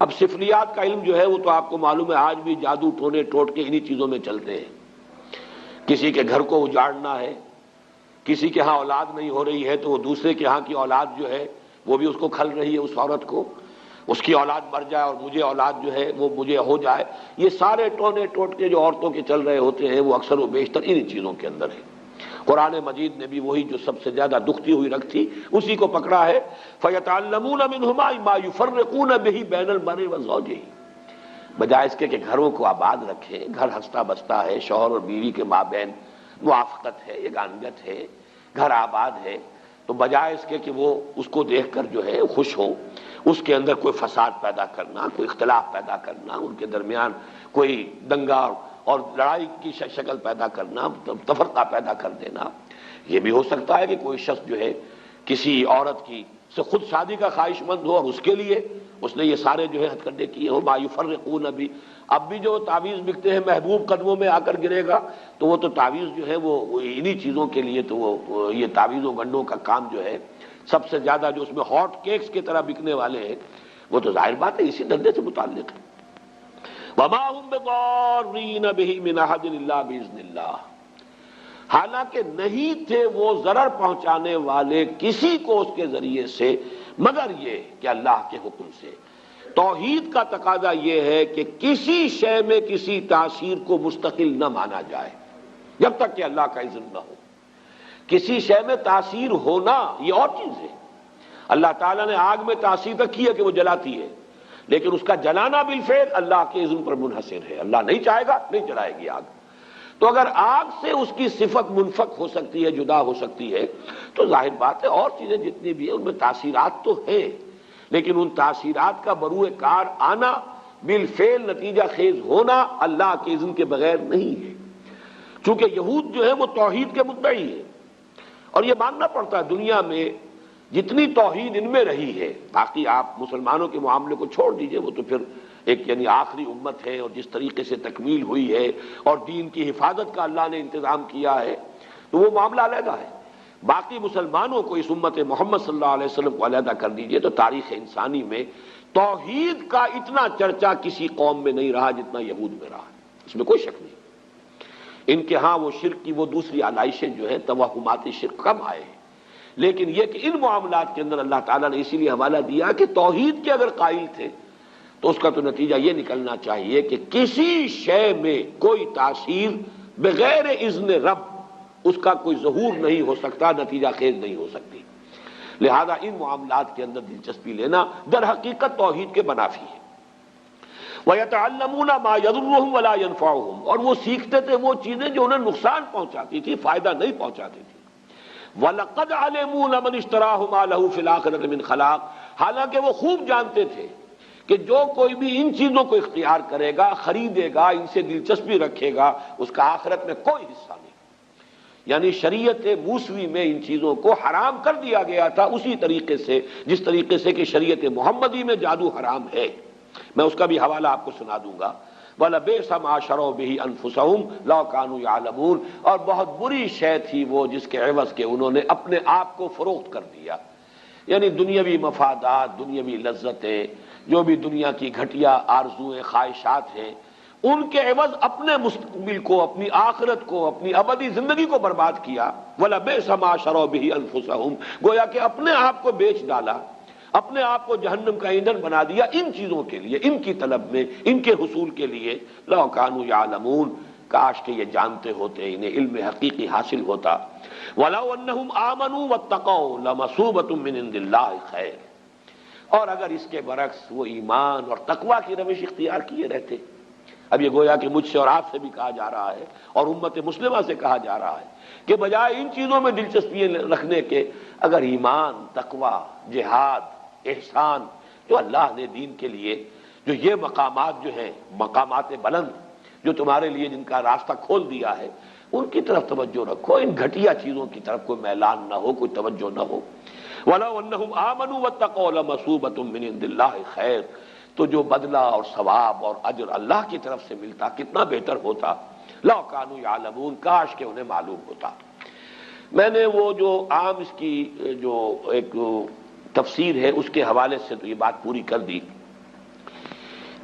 اب سفلیات کا علم جو ہے وہ تو آپ کو معلوم ہے آج بھی جادو ٹونے ٹوٹ کے انہی چیزوں میں چلتے ہیں. کسی کے گھر کو اجاڑنا ہے، کسی کے ہاں اولاد نہیں ہو رہی ہے تو وہ دوسرے کے ہاں کی اولاد جو ہے وہ بھی اس کو کھل رہی ہے، اس عورت کو، اس کی اولاد مر جائے اور مجھے اولاد جو ہے وہ مجھے ہو جائے. یہ سارے ٹونے ٹوٹ کے جو عورتوں کے چل رہے ہوتے ہیں وہ اکثر و بیشتر انہی چیزوں کے اندر ہے. قرآن مجید نے بھی وہی جو سب سے زیادہ دکھتی ہوئی رکھ تھی اسی کو پکڑا ہے. فَيَتَعَلَّمُونَ مِنْهُمَا مَا يُفَرِّقُونَ بِهِ بَيْنَ الْمَرْءِ وَزَوْجِهِ، بجائے اس کے کہ گھروں کو آباد رکھیں، گھر ہنستا بستا ہے، شوہر اور بیوی کے مابین موافقت ہے، یگانگت ہے، گھر آباد ہے، تو بجائے اس کے کہ وہ اس کو دیکھ کر جو ہے خوش ہو، اس کے اندر کوئی فساد پیدا کرنا، کوئی اختلاف پیدا کرنا، ان کے درمیان کوئی دنگا اور لڑائی کی شکل پیدا کرنا، تفرقہ پیدا کر دینا. یہ بھی ہو سکتا ہے کہ کوئی شخص جو ہے کسی عورت کی سے خود شادی کا خواہش مند ہو اور اس کے لیے اس نے یہ سارے جو ہے ہتھ کنڈے کیے ہو. ما یفرقون بھی، اب بھی جو تعویذ بکتے ہیں محبوب قدموں میں آ کر گرے گا، تو وہ تو تعویذ جو ہے وہ انہی چیزوں کے لیے، تو وہ یہ تعویذوں گنڈوں کا کام جو ہے سب سے زیادہ جو اس میں ہاٹ کیکس کی طرح بکنے والے ہیں وہ تو ظاہر بات ہے اسی دھندے سے متعلق ہے. وما هم بضارین به من احد الا باذن اللہ، حالانکہ نہیں تھے وہ ضرر پہنچانے والے کسی کو اس کے ذریعے سے مگر یہ کہ اللہ کے حکم سے. توحید کا تقاضا یہ ہے کہ کسی شے میں کسی تاثیر کو مستقل نہ مانا جائے جب تک کہ اللہ کا اذن نہ ہو. کسی شے میں تاثیر ہونا یہ اور چیز ہے. اللہ تعالیٰ نے آگ میں تاثیر رکھی ہے کہ وہ جلاتی ہے، لیکن اس کا جلانا بالفعل اللہ کے اذن پر منحصر ہے. اللہ نہیں چاہے گا نہیں جلائے گی آگ. تو اگر آگ سے اس کی صفت منفک ہو سکتی ہے، جدا ہو سکتی ہے، تو ظاہر بات ہے اور چیزیں جتنی بھی ہیں ان میں تاثیرات تو ہیں، لیکن ان تاثیرات کا بروئے کار آنا، بالفعل نتیجہ خیز ہونا اللہ کے اذن کے بغیر نہیں ہے. چونکہ یہود جو ہے وہ توحید کے مدعی ہے، اور یہ ماننا پڑتا ہے دنیا میں جتنی توحید ان میں رہی ہے، باقی آپ مسلمانوں کے معاملے کو چھوڑ دیجئے، وہ تو پھر ایک یعنی آخری امت ہے اور جس طریقے سے تکمیل ہوئی ہے اور دین کی حفاظت کا اللہ نے انتظام کیا ہے تو وہ معاملہ علیحدہ ہے. باقی مسلمانوں کو، اس امت محمد صلی اللہ علیہ وسلم کو علیحدہ کر دیجئے تو تاریخ انسانی میں توحید کا اتنا چرچا کسی قوم میں نہیں رہا جتنا یہود میں رہا، اس میں کوئی شک نہیں. ان کے ہاں وہ شرک کی وہ دوسری آلائشیں جو ہیں توہمات شرک کم آئے ہیں، لیکن یہ کہ ان معاملات کے اندر اللہ تعالیٰ نے اسی لیے حوالہ دیا کہ توحید کے اگر قائل تھے تو اس کا تو نتیجہ یہ نکلنا چاہیے کہ کسی شے میں کوئی تاثیر بغیر اذن رب اس کا کوئی ظہور نہیں ہو سکتا، نتیجہ خیز نہیں ہو سکتی. لہذا ان معاملات کے اندر دلچسپی لینا در حقیقت توحید کے منافی ہے. وَيَتَعَلَّمُونَ مَا يَضُرُّهُمْ وَلَا يَنفَعُهُمْ، اور وہ سیکھتے تھے وہ چیزیں جو انہیں نقصان پہنچاتی تھی، فائدہ نہیں پہنچاتی تھی. وَلَقَدْ عَلِمُوا لَمَنِ اشْتَرَاهُ مَا لَهُ فِي الْآخِرَةِ مِنْ خَلَاقٍ، حالانکہ وہ خوب جانتے تھے کہ جو کوئی بھی ان چیزوں کو اختیار کرے گا، خریدے گا، ان سے دلچسپی رکھے گا، اس کا آخرت میں کوئی حصہ نہیں۔ یعنی شریعت موسوی میں ان چیزوں کو حرام کر دیا گیا تھا اسی طریقے سے جس طریقے سے کہ شریعت محمدی میں جادو حرام ہے۔ میں اس کا بھی حوالہ آپ کو سنا دوں گا۔ وَلَبِئْسَ مَا شَرَوْا بِهِ أَنفُسَهُمْ لَوْ كَانُوا يَعْلَمُونَ، اور بہت بری شے تھی وہ جس کے عوض کے انہوں نے اپنے آپ کو فروخت کر دیا۔ یعنی دنیاوی مفادات، دنیاوی لذتیں، جو بھی دنیا کی گھٹیا آرزویں، خواہشات ہیں، ان کے عوض اپنے مستقبل کو، اپنی آخرت کو، اپنی ابدی زندگی کو برباد کیا۔ وَلَبِئْسَ مَا شَرَوْا بِهِ أَنفُسَهُمْ، گویا کہ اپنے آپ کو بیچ ڈالا، اپنے آپ کو جہنم کا ایندھن بنا دیا ان چیزوں کے لیے، ان کی طلب میں، ان کے حصول کے لیے۔ لَوْ كَانُوا يَعْلَمُونَ، کاش کہ یہ جانتے ہوتے، انہیں علم حقیقی حاصل ہوتا۔ وَلَوْ أَنَّهُمْ آمَنُوا وَاتَّقَوْا لَمَثُوبَةٌ مِّنْ عِندِ اللَّهِ خَيْرٌ، اور اگر اس کے برعکس وہ ایمان اور تقویٰ کی روش اختیار کیے رہتے۔ اب یہ گویا کہ مجھ سے اور آپ سے بھی کہا جا رہا ہے اور امت مسلمہ سے کہا جا رہا ہے کہ بجائے ان چیزوں میں دلچسپی رکھنے کے، اگر ایمان، تقویٰ، جہاد، احسان، جو اللہ نے دین کے لیے جو یہ مقامات جو ہیں، مقامات بلند جو تمہارے لیے جن کا راستہ کھول دیا ہے، ان کی طرف توجہ رکھو، ان گھٹیا چیزوں کی طرف کوئی میلان نہ ہو، کوئی توجہ نہ ہو۔ وَلَوْ أَنَّهُمْ آمَنُوا وَاتَّقَوْا لَمَثُوبَةٌ مِّنْ عِندِ اللَّهِ خَيْرٌ، تو جو بدلہ اور ثواب اور اجر اللہ کی طرف سے ملتا کتنا بہتر ہوتا۔ لَوْ كَانُوا يَعْلَمُونَ، کاش کہ انہیں معلوم ہوتا۔ میں نے وہ جو عام اس کی جو ایک تفسیر ہے اس کے حوالے سے تو یہ بات پوری کر دی۔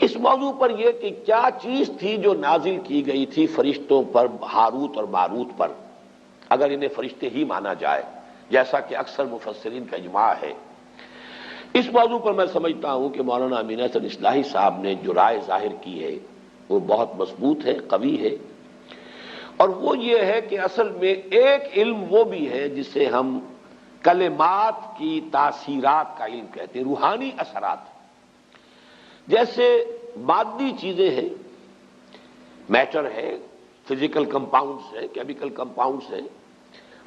اس موضوع پر یہ کہ کیا چیز تھی جو نازل کی گئی تھی فرشتوں پر، ہاروت اور ماروت پر، اگر انہیں فرشتے ہی مانا جائے جیسا کہ اکثر مفسرین کا اجماع ہے۔ اس موضوع پر میں سمجھتا ہوں کہ مولانا امین احسن اصلاحی صاحب نے جو رائے ظاہر کی ہے وہ بہت مضبوط ہے، قوی ہے، اور وہ یہ ہے کہ اصل میں ایک علم وہ بھی ہے جسے ہم کلمات کی تاثیرات کا علم کہتے ہیں، روحانی اثرات، جیسے مادی چیزیں ہیں، میٹر ہے، فزیکل کمپاؤنڈز ہے، کیمیکل کمپاؤنڈز ہے،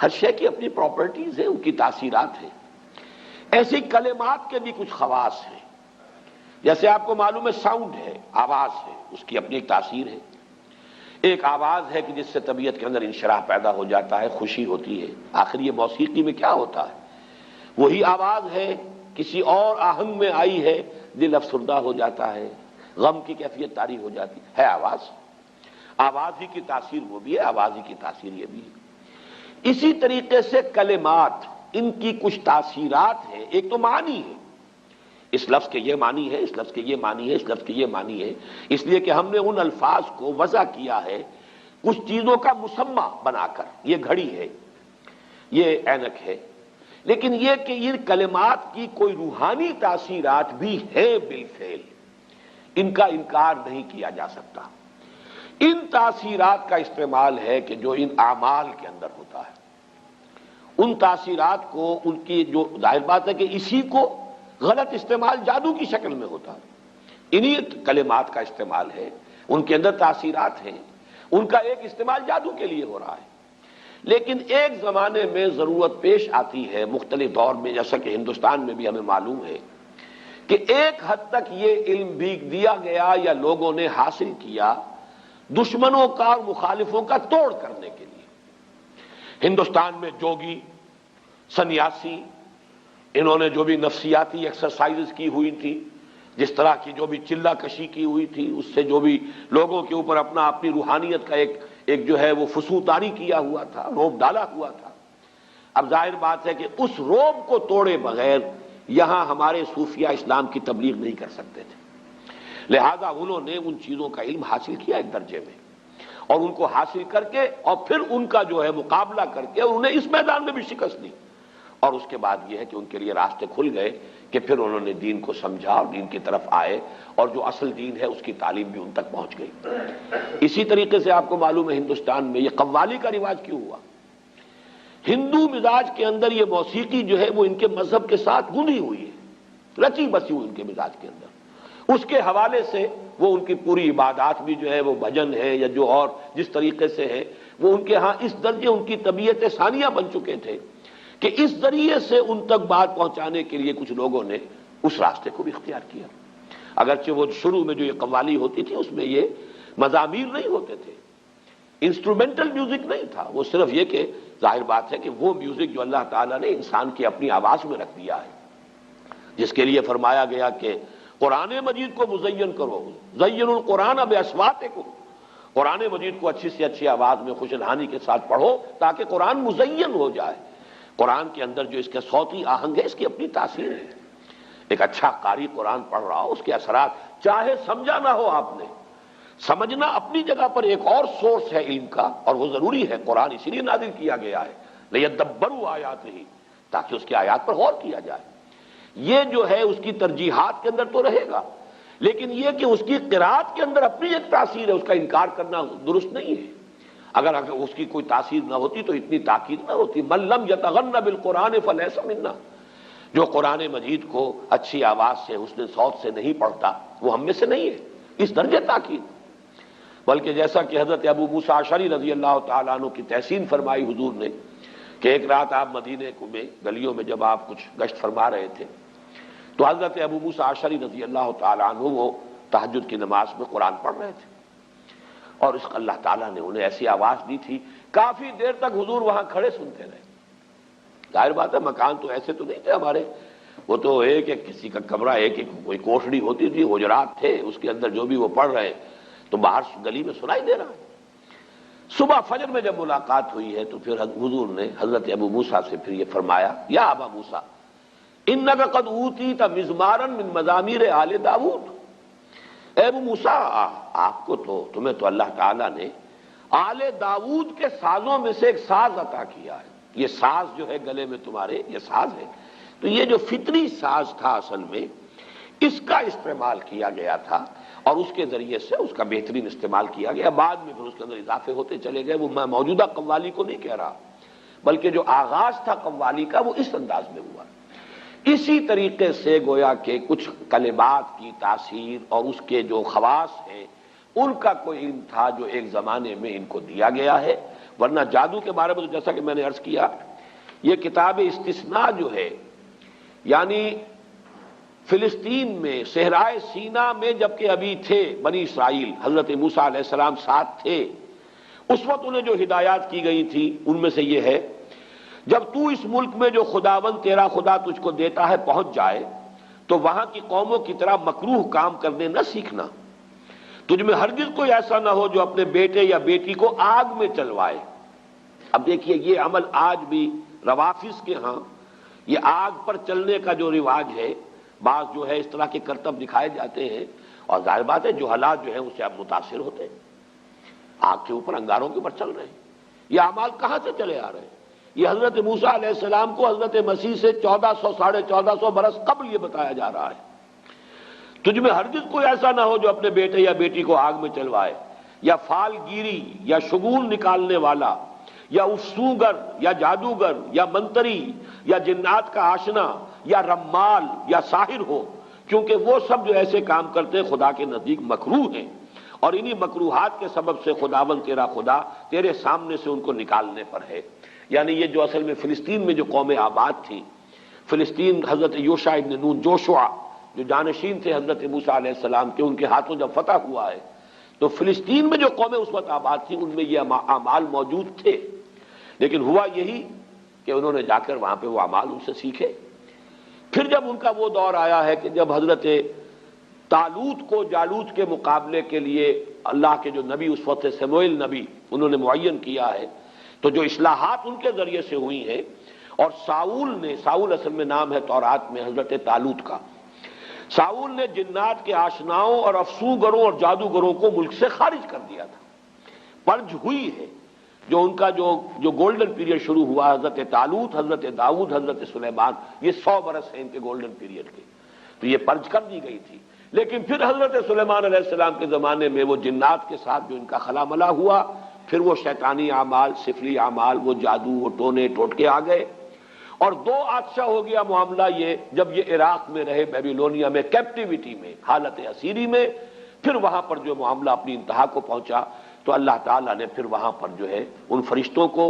ہر شے کی اپنی پراپرٹیز ہیں، ان کی تاثیرات ہیں۔ ایسے کلمات کے بھی کچھ خواص ہیں، جیسے آپ کو معلوم ہے ساؤنڈ ہے، آواز ہے، اس کی اپنی ایک تاثیر ہے۔ ایک آواز ہے کہ جس سے طبیعت کے اندر انشراح پیدا ہو جاتا ہے، خوشی ہوتی ہے۔ آخر یہ موسیقی میں کیا ہوتا ہے؟ وہی آواز ہے، کسی اور آہنگ میں آئی ہے، دل افسردہ ہو جاتا ہے، غم کی کیفیت طاری ہو جاتی ہے آواز۔ آواز ہی کی تاثیر وہ بھی ہے، آواز ہی کی تاثیر یہ بھی ہے۔ اسی طریقے سے کلمات، ان کی کچھ تاثیرات ہیں۔ ایک تو معنی ہے، اس لفظ کے یہ معنی ہے، اس لفظ کے یہ معنی ہے، اس لفظ کے یہ معنی ہے، اس لیے کہ ہم نے ان الفاظ کو وضع کیا ہے کچھ چیزوں کا مسمى بنا کر، یہ گھڑی ہے، یہ اینک ہے۔ لیکن یہ کہ یہ کلمات کی کوئی روحانی تاثیرات بھی ہیں بالفعل، ان کا انکار نہیں کیا جا سکتا۔ ان تاثیرات کا استعمال ہے کہ جو ان اعمال کے اندر ہوتا ہے، ان تاثیرات کو، ان کی جو ظاہر بات ہے کہ اسی کو غلط استعمال جادو کی شکل میں ہوتا ہے، انہی کلمات کا استعمال ہے، ان کے اندر تاثیرات ہیں، ان کا ایک استعمال جادو کے لیے ہو رہا ہے۔ لیکن ایک زمانے میں ضرورت پیش آتی ہے، مختلف دور میں، جیسا کہ ہندوستان میں بھی ہمیں معلوم ہے کہ ایک حد تک یہ علم بھی دیا گیا یا لوگوں نے حاصل کیا دشمنوں کا اور مخالفوں کا توڑ کرنے کے لیے۔ ہندوستان میں جوگی، سنیاسی، انہوں نے جو بھی نفسیاتی ایکسرسائزز کی ہوئی تھی، جس طرح کی جو بھی چلہ کشی کی ہوئی تھی، اس سے جو بھی لوگوں کے اوپر اپنی روحانیت کا ایک جو ہے وہ فسوطاری کیا ہوا تھا، روب ڈالا ہوا تھا۔ اب ظاہر بات ہے کہ اس روب کو توڑے بغیر یہاں ہمارے صوفیہ اسلام کی تبلیغ نہیں کر سکتے تھے، لہذا انہوں نے ان چیزوں کا علم حاصل کیا ایک درجے میں، اور ان کو حاصل کر کے اور پھر ان کا جو ہے مقابلہ کر کے انہیں اس میدان میں بھی شکست دی، اور اس کے بعد یہ ہے کہ ان کے لیے راستے کھل گئے کہ پھر انہوں نے دین کو سمجھا اور دین کی طرف آئے، اور جو اصل دین ہے اس کی تعلیم بھی ان تک پہنچ گئی۔ اسی طریقے سے آپ کو معلوم ہے ہندوستان میں یہ قوالی کا رواج کیوں ہوا؟ ہندو مزاج کے اندر یہ موسیقی جو ہے وہ ان کے مذہب کے ساتھ گندھی ہوئی ہے، رچی بسی ہوئی ان کے مزاج کے اندر، اس کے حوالے سے وہ ان کی پوری عبادات بھی جو ہے وہ بھجن ہے یا جو اور جس طریقے سے ہے، وہ ان کے ہاں اس درجے ان کی طبیعت ثانیہ بن چکے تھے کہ اس ذریعے سے ان تک بات پہنچانے کے لیے کچھ لوگوں نے اس راستے کو بھی اختیار کیا۔ اگرچہ وہ شروع میں جو یہ قوالی ہوتی تھی اس میں یہ مزامیر نہیں ہوتے تھے، انسٹرومنٹل میوزک نہیں تھا، وہ صرف یہ کہ ظاہر بات ہے کہ وہ میوزک جو اللہ تعالیٰ نے انسان کی اپنی آواز میں رکھ دیا ہے، جس کے لیے فرمایا گیا کہ قرآن مجید کو مزین کرو، زین القرآن باصواتکم، قرآن مجید کو اچھی سے اچھی آواز میں خوش الحانی کے ساتھ پڑھو تاکہ قرآن مزین ہو جائے۔ قرآن کے اندر جو اس کے صوتی آہنگ ہے اس کی اپنی تاثیر ہے۔ ایک اچھا قاری قرآن پڑھ رہا ہو، اس کے اثرات چاہے سمجھا نہ ہو آپ نے، سمجھنا اپنی جگہ پر ایک اور سورس ہے علم کا، اور وہ ضروری ہے، قرآن اسی لیے نازل کیا گیا ہے لیدبروا آیاتہ، تاکہ اس کی آیات پر غور کیا جائے۔ یہ جو ہے اس کی ترجیحات کے اندر تو رہے گا، لیکن یہ کہ اس کی قرات کے اندر اپنی ایک تاثیر ہے، اس کا انکار کرنا درست نہیں ہے۔ اگر اس کی کوئی تاثیر نہ ہوتی تو اتنی تاکید نہ ہوتی۔ من لم یتغن بالقرآن فلیس منا، جو قرآن مجید کو اچھی آواز سے حسن صوت سے نہیں پڑھتا وہ ہم میں سے نہیں ہے، اس درجے تاکید۔ بلکہ جیسا کہ حضرت ابو موسیٰ اشعری رضی اللہ تعالیٰ عنہ کی تحسین فرمائی حضور نے کہ ایک رات آپ مدینے میں گلیوں میں جب آپ کچھ گشت فرما رہے تھے تو حضرت ابو موسیٰ اشعری رضی اللہ تعالیٰ عنہ وہ تہجد کی نماز میں قرآن پڑھ رہے تھے، اور اس اللہ تعالیٰ نے انہیں ایسی آواز دی تھی کافی دیر تک حضور وہاں کھڑے سنتے رہے۔ ظاہر بات ہے مکان تو ایسے تو نہیں تھے ہمارے، وہ تو ایک ایک کسی کا کمرہ، ایک ایک کوئی کوٹھڑی ہوتی تھی، حجرات تھے، اس کے اندر جو بھی وہ پڑھ رہے تو باہر گلی میں سنائی دے رہا ہے۔ صبح فجر میں جب ملاقات ہوئی ہے تو پھر حضور نے حضرت ابو موسیٰ سے پھر یہ فرمایا، یا ابا موسیٰ انک قد اوتیت مزمارا من مزامیر آل داؤد، اے ابو موسیٰ آپ کو تو تمہیں تو اللہ تعالیٰ نے آل داؤد کے سازوں میں سے ایک ساز عطا کیا ہے۔ یہ ساز جو ہے گلے میں تمہارے یہ ساز ہے، تو یہ جو فطری ساز تھا اصل میں اس کا استعمال کیا گیا تھا، اور اس کے ذریعے سے اس کا بہترین استعمال کیا گیا۔ بعد میں پھر اس کے اندر اضافے ہوتے چلے گئے۔ وہ میں موجودہ قوالی کو نہیں کہہ رہا، بلکہ جو آغاز تھا قوالی کا وہ اس انداز میں ہوا۔ اسی طریقے سے گویا کہ کچھ کلمات کی تاثیر اور اس کے جو خواص ہیں ان کا کوئی علم تھا جو ایک زمانے میں ان کو دیا گیا ہے۔ ورنہ جادو کے بارے میں تو جیسا کہ میں نے عرض کیا، یہ کتاب استثناء جو ہے، یعنی فلسطین میں صحرائے سینا میں جبکہ ابھی تھے بنی اسرائیل، حضرت موسیٰ علیہ السلام ساتھ تھے، اس وقت انہیں جو ہدایات کی گئی تھی ان میں سے یہ ہے، جب تو اس ملک میں جو خداوند تیرا خدا تجھ کو دیتا ہے پہنچ جائے تو وہاں کی قوموں کی طرح مکروہ کام کرنے نہ سیکھنا، تجھ میں ہرگز کوئی ایسا نہ ہو جو اپنے بیٹے یا بیٹی کو آگ میں چلوائے۔ اب دیکھیے یہ عمل آج بھی روافظ کے ہاں یہ آگ پر چلنے کا جو رواج ہے، بعض جو ہے اس طرح کے کرتب دکھائے جاتے ہیں، اور ظاہر بات ہے جو حالات جو ہیں اس سے آپ متاثر ہوتے ہیں، آگ کے اوپر انگاروں کے اوپر چل رہے ہیں۔ یہ اعمال کہاں سے چلے آ رہے ہیں؟ یہ حضرت موسیٰ علیہ السلام کو حضرت مسیح سے 1400 برس قبل یہ بتایا جا رہا ہے، تجھ میں ہرگز کوئی ایسا نہ ہو جو اپنے بیٹے یا بیٹی کو آگ میں چلوائے، یا فال گیری یا شگون نکالنے والا یا افسوگر یا جادوگر یا منتری یا جنات کا آشنا یا رمال یا ساحر ہو، کیونکہ وہ سب جو ایسے کام کرتے ہیں خدا کے نزدیک مکروہ ہیں، اور انہی مکروہات کے سبب سے خداوند تیرا خدا تیرے سامنے سے ان کو نکالنے پر ہے۔ یعنی یہ جو اصل میں فلسطین میں جو قومیں آباد تھیں، فلسطین حضرت یوشع ابن نون جوشع جو جانشین تھے حضرت موسیٰ علیہ السلام کے، ان کے ہاتھوں جب فتح ہوا ہے تو فلسطین میں جو قومیں اس وقت آباد تھیں ان میں یہ اعمال موجود تھے، لیکن ہوا یہی کہ انہوں نے جا کر وہاں پہ وہ اعمال ان سے سیکھے۔ پھر جب ان کا وہ دور آیا ہے کہ جب حضرت طالوت کو جالوت کے مقابلے کے لیے اللہ کے جو نبی اس وقت سموئیل نبی انہوں نے معین کیا ہے، تو جو اصلاحات ان کے ذریعے سے ہوئی ہیں، اور ساؤل اصل میں نام ہے تورات میں حضرت طالوت کا، ساؤل نے جنات کے آشناؤں اور افسوگروں اور جادوگروں کو ملک سے خارج کر دیا تھا۔ پرج ہوئی ہے جو ان کا جو گولڈن پیریڈ شروع ہوا، حضرت طالوت، حضرت داؤد، حضرت سلیمان، یہ 100 برس ہیں ان کے گولڈن پیریڈ کے، تو یہ پرج کر دی گئی تھی۔ لیکن پھر حضرت سلیمان علیہ السلام کے زمانے میں وہ جنات کے ساتھ جو ان کا خلا ملا ہوا، پھر وہ شیطانی اعمال، سفلی اعمال، وہ جادو، وہ ٹونے ٹوٹکے آ گئے، اور 2 آتشہ ہو گیا معاملہ یہ، جب یہ عراق میں رہے بیبیلونیا میں کیپٹیوٹی میں، حالت اسیری میں، پھر وہاں پر جو معاملہ اپنی انتہا کو پہنچا تو اللہ تعالیٰ نے پھر وہاں پر جو ہے ان فرشتوں کو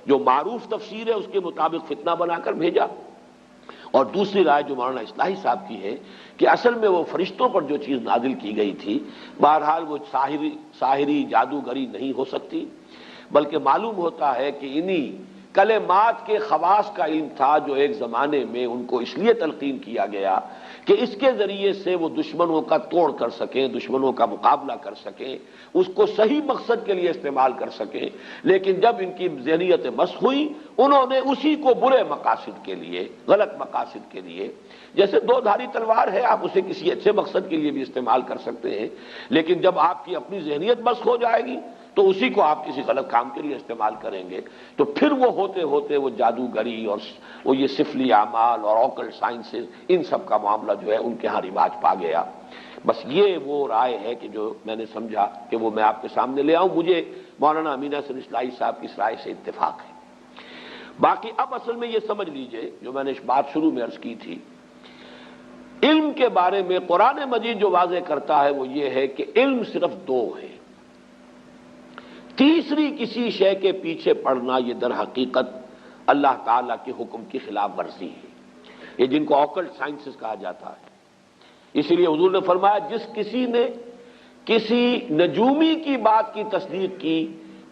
جو معروف تفسیر ہے اس کے مطابق فتنہ بنا کر بھیجا، اور دوسری رائے جو مولانا اصلاحی صاحب کی ہے کہ اصل میں وہ فرشتوں پر جو چیز نازل کی گئی تھی بہرحال وہ ساحری جادوگری نہیں ہو سکتی، بلکہ معلوم ہوتا ہے کہ انہی کلمات کے خواص کا علم تھا جو ایک زمانے میں ان کو اس لیے تلقین کیا گیا کہ اس کے ذریعے سے وہ دشمنوں کا توڑ کر سکیں، دشمنوں کا مقابلہ کر سکیں، اس کو صحیح مقصد کے لیے استعمال کر سکیں۔ لیکن جب ان کی ذہنیت مسخ ہوئی، انہوں نے اسی کو برے مقاصد کے لیے، غلط مقاصد کے لیے، جیسے دو دھاری تلوار ہے، آپ اسے کسی اچھے مقصد کے لیے بھی استعمال کر سکتے ہیں، لیکن جب آپ کی اپنی ذہنیت مسخ ہو جائے گی تو اسی کو آپ کسی غلط کام کے لیے استعمال کریں گے، تو پھر وہ ہوتے ہوتے وہ جادوگری اور وہ یہ سفلی اعمال اور آکلٹ سائنسز، ان سب کا معاملہ جو ہے ان کے ہاں رواج پا گیا۔ بس یہ وہ رائے ہے کہ جو میں نے سمجھا کہ وہ میں آپ کے سامنے لے آؤں۔ مجھے مولانا امین احسن اصلاحی صاحب کی اس رائے سے اتفاق ہے۔ باقی اب اصل میں یہ سمجھ لیجئے جو میں نے اس بات شروع میں عرض کی تھی، علم کے بارے میں قرآن مجید جو واضح کرتا ہے وہ یہ ہے کہ علم صرف دو ہے، تیسری کسی شے کے پیچھے پڑنا یہ در حقیقت اللہ تعالیٰ کے حکم کی خلاف ورزی ہے، یہ جن کو آکلٹ سائنسز کہا جاتا ہے۔ اسی لیے حضور نے فرمایا جس کسی نے کسی نجومی کی بات کی تصدیق کی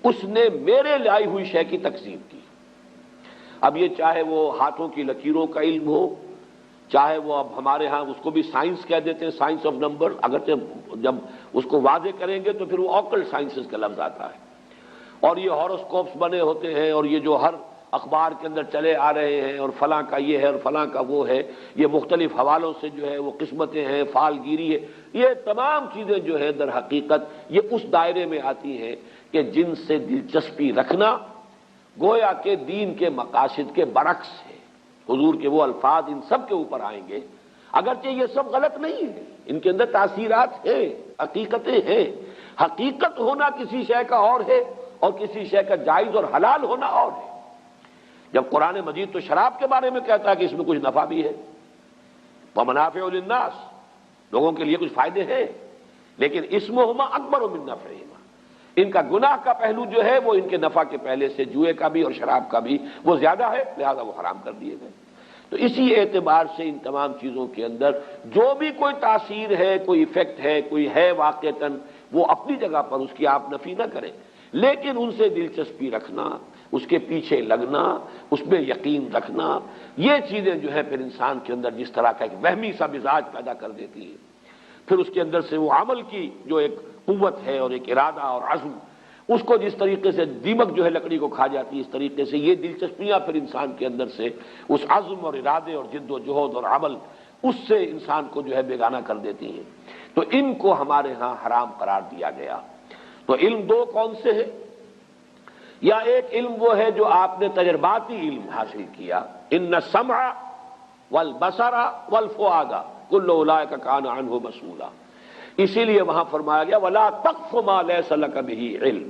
اس نے میرے لائی ہوئی شے کی تکذیب کی۔ اب یہ چاہے وہ ہاتھوں کی لکیروں کا علم ہو، چاہے وہ اب ہمارے ہاں اس کو بھی سائنس کہہ دیتے ہیں، سائنس آف نمبر، اگرچہ جب اس کو واضح کریں گے تو پھر وہ آکلٹ سائنسز کا لفظ آتا ہے، اور یہ ہاروسکوپس بنے ہوتے ہیں، اور یہ جو ہر اخبار کے اندر چلے آ رہے ہیں، اور فلاں کا یہ ہے اور فلاں کا وہ ہے، یہ مختلف حوالوں سے جو ہے وہ قسمتیں ہیں، فال گیری ہے، یہ تمام چیزیں جو ہے در حقیقت یہ اس دائرے میں آتی ہیں کہ جن سے دلچسپی رکھنا گویا کہ دین کے مقاصد کے برعکس ہے۔ حضور کے وہ الفاظ ان سب کے اوپر آئیں گے، اگرچہ یہ سب غلط نہیں ہے، ان کے اندر تاثیرات ہیں، حقیقتیں ہیں۔ حقیقت ہونا کسی شے کا اور ہے اور کسی شے کا جائز اور حلال ہونا اور ہے۔ جب قرآن مجید تو شراب کے بارے میں کہتا ہے کہ اس میں کچھ نفع بھی ہے، وَمَنَافِعُ لِلنَّاسِ، لوگوں کے لیے کچھ فائدے ہیں، لیکن اسمہما اکبر من نفعہما، ان کا گناہ کا پہلو جو ہے وہ ان کے نفع کے پہلے سے جوئے کا بھی اور شراب کا بھی وہ زیادہ ہے، لہذا وہ حرام کر دیے گئے۔ تو اسی اعتبار سے ان تمام چیزوں کے اندر جو بھی کوئی تاثیر ہے، کوئی ایفیکٹ ہے، کوئی ہے واقعتاً، وہ اپنی جگہ پر اس کی آپ نفی نہ کریں، لیکن ان سے دلچسپی رکھنا، اس کے پیچھے لگنا، اس میں یقین رکھنا، یہ چیزیں جو ہے پھر انسان کے اندر جس طرح کا ایک وہمی سا مزاج پیدا کر دیتی ہیں، پھر اس کے اندر سے وہ عمل کی جو ایک قوت ہے اور ایک ارادہ اور عزم، اس کو جس طریقے سے دیمک جو ہے لکڑی کو کھا جاتی ہے، اس طریقے سے یہ دلچسپیاں پھر انسان کے اندر سے اس عزم اور ارادے اور جد و جہد اور عمل، اس سے انسان کو جو ہے بیگانہ کر دیتی ہیں۔ تو ان کو ہمارے ہاں حرام قرار دیا گیا۔ تو علم دو کون سے ہیں؟ یا ایک علم وہ ہے جو آپ نے تجرباتی علم حاصل کیا، ان السمع والبصر والفؤاد کل اولئک کان عنہ مسئولا، اسی لیے وہاں فرمایا گیا ولا تقف ما لیس لک بہ علم،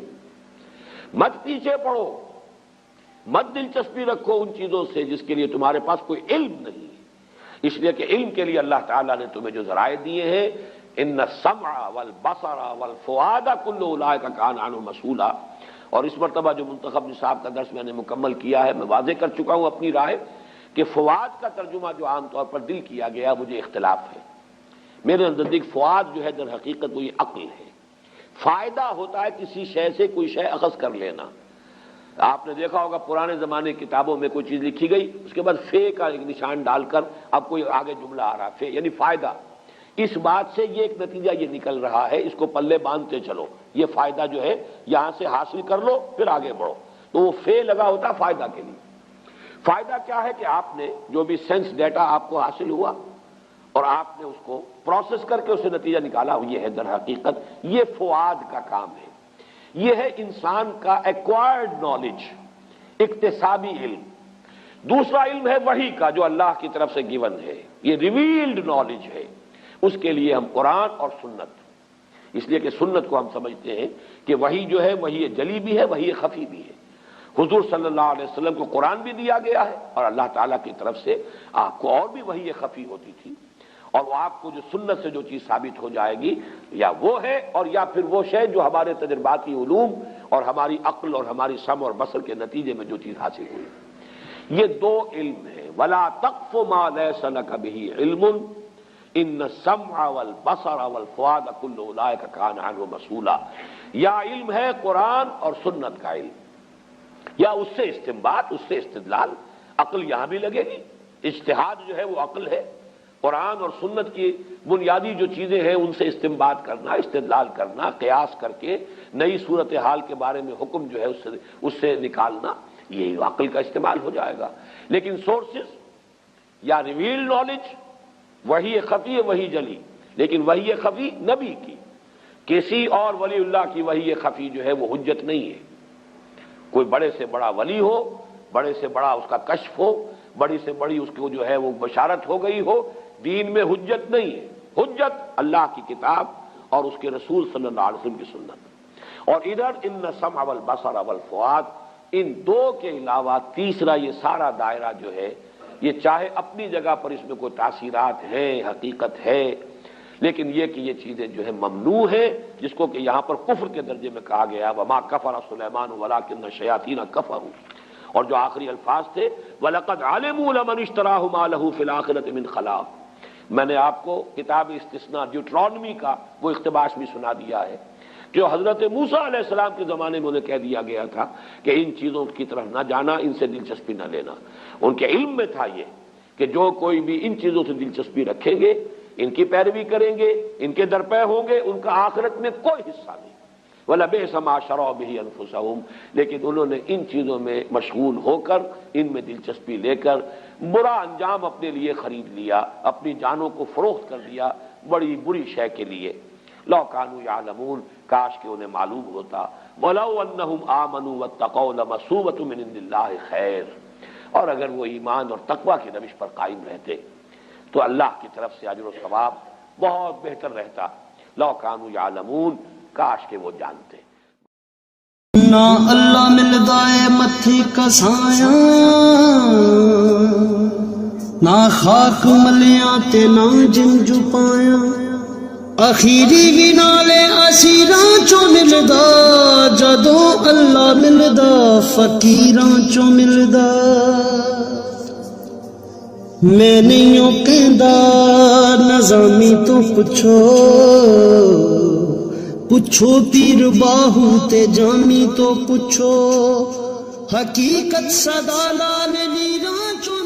مت پیچھے پڑو، مت دلچسپی رکھو ان چیزوں سے جس کے لیے تمہارے پاس کوئی علم نہیں ہے۔ اس لیے کہ علم کے لیے اللہ تعالیٰ نے تمہیں جو ذرائع دیے ہیں، ان السمع والبصر والفؤاد کل اولئک کان عنہ مسئولا، اور اس مرتبہ جو منتخب نصاب کا درس میں نے مکمل کیا ہے، میں واضح کر چکا ہوں اپنی رائے کہ فؤاد کا ترجمہ جو عام طور پر دل کیا گیا مجھے اختلاف ہے۔ میرے نزدیک فؤاد جو ہے در حقیقت وہ یہ عقل ہے۔ فائدہ ہوتا ہے کسی شے سے کوئی شے اخذ کر لینا۔ آپ نے دیکھا ہوگا پرانے زمانے کی کتابوں میں کوئی چیز لکھی گئی، اس کے بعد فے کا ایک نشان ڈال کر اب کوئی آگے جملہ آ رہا، فے یعنی فائدہ۔ اس بات سے یہ ایک نتیجہ یہ نکل رہا ہے، اس کو پلے باندھتے چلو، یہ فائدہ جو ہے یہاں سے حاصل کر لو پھر آگے بڑھو، تو وہ فے لگا ہوتا فائدہ کے لیے۔ فائدہ کیا ہے کہ آپ نے جو بھی سینس ڈیٹا آپ کو حاصل ہوا اور آپ نے اس کو پروسیس کر کے اسے نتیجہ نکالا، یہ ہے در حقیقت یہ فؤاد کا کام ہے۔ یہ ہے انسان کا ایکوائرڈ نالج، اکتسابی علم۔ دوسرا علم ہے وحی کا جو اللہ کی طرف سے گیون ہے، یہ ریویلڈ نالج ہے، اس کے لیے ہم قرآن اور سنت، اس لیے کہ سنت کو ہم سمجھتے ہیں کہ وحی جو ہے وحی جلی بھی ہے، وحی خفی بھی ہے۔ حضور صلی اللہ علیہ وسلم کو قرآن بھی دیا گیا ہے اور اللہ تعالیٰ کی طرف سے آپ کو اور بھی وحی خفی ہوتی تھی، اور وہ آپ کو جو سنت سے جو چیز ثابت ہو جائے گی یا وہ ہے اور یا پھر وہ شے جو ہمارے تجرباتی علوم اور ہماری عقل اور ہماری سمع اور بصر کے نتیجے میں جو چیز حاصل ہوئی۔ یہ دو علم ہیں. ولا تقف ما ليس لك به علم ان السمع والبصر والفؤاد كل اولئك كان عنه مسؤولا. یا علم ہے قرآن اور سنت کا علم، یا اس سے استنباط، اس سے استدلال. عقل یہاں بھی لگے گی، اجتہاد جو ہے وہ عقل ہے. قرآن اور سنت کی بنیادی جو چیزیں ہیں ان سے استنباط کرنا، استدلال کرنا، قیاس کر کے نئی صورتحال کے بارے میں حکم جو ہے اس سے نکالنا، یہ عقل کا استعمال ہو جائے گا. لیکن سورسز یا ریویل نالج، وحی خفی وحی جلی، لیکن وحی خفی نبی کی، کسی اور ولی اللہ کی وحی خفی جو ہے وہ حجت نہیں ہے. کوئی بڑے سے بڑا ولی ہو، بڑے سے بڑا اس کا کشف ہو، بڑی سے بڑی اس کو جو ہے وہ بشارت ہو گئی ہو، دین میں حجت نہیں ہے. حجت اللہ کی کتاب اور اس کے رسول صلی اللہ علیہ وسلم کی سنت. اور ادھر ان السمع والبصر والفؤاد، ان دو کے علاوہ تیسرا یہ سارا دائرہ جو ہے، یہ چاہے اپنی جگہ پر اس میں کوئی تاثیرات ہیں، حقیقت ہے، لیکن یہ کہ یہ چیزیں جو ہے ممنوع ہیں، جس کو کہ یہاں پر کفر کے درجے میں کہا گیا وما کفر سلیمان ولکن الشیاطین کفروا. اور جو آخری الفاظ تھے وَلَقَدْ عَلِمُوا لَمَنِ اشْتَرَاهُ مَا لَهُ فِي الْآخِرَةِ مِنْ خَلَاقٍ. میں نے آپ کو کتاب استثناء ڈیوٹرانومی کا وہ اقتباس بھی سنا دیا ہے، جو حضرت موسیٰ علیہ السلام کے زمانے میں انہیں کہہ دیا گیا تھا کہ ان چیزوں کی طرف نہ جانا، ان سے دلچسپی نہ لینا. ان کے علم میں تھا یہ کہ جو کوئی بھی ان چیزوں سے دلچسپی رکھیں گے، ان کی پیروی کریں گے، ان کے درپے ہوں گے، ان کا آخرت میں کوئی حصہ نہیں. وَلَبِئْسَ مَا شَرَوْا بِهِ أَنفُسَهُمْ. لیکن انہوں نے ان چیزوں میں مشغول ہو کر، ان میں دلچسپی لے کر برا انجام اپنے لیے خرید لیا، اپنی جانوں کو فروخت کر دیا بڑی بری شے کے لیے. لَوْ كَانُوا يَعْلَمُونَ، کاش کہ انہیں معلوم ہوتا. وَلَوْ أَنَّهُمْ آمَنُوا وَاتَّقَوْا لَمَثُوبَةٌ مِّنْ عِندِ اللَّهِ خَيْرٌ. اور اگر وہ ایمان اور تقوی کی روش پر قائم رہتے تو اللہ کی طرف سے اجر و ثواب بہت بہتر رہتا. لَوْ كَانُوا يَعْلَمُونَ، کاش کہ وہ جانتے. نہ اللہ ملدا ہے متھی کسایا، نہ خاک ملیاں تے نہ جم جپایا. اخیری بھی نالے اسیراں چوں ملدا، جدوں اللہ ملدا فقیراں چوں ملدا. میں نہیں ہوں کہندا نظامی تو پوچھو، پوچھو پیر باہو تے جامی تو پوچھو. حقیقت صدا لال ویراں چوں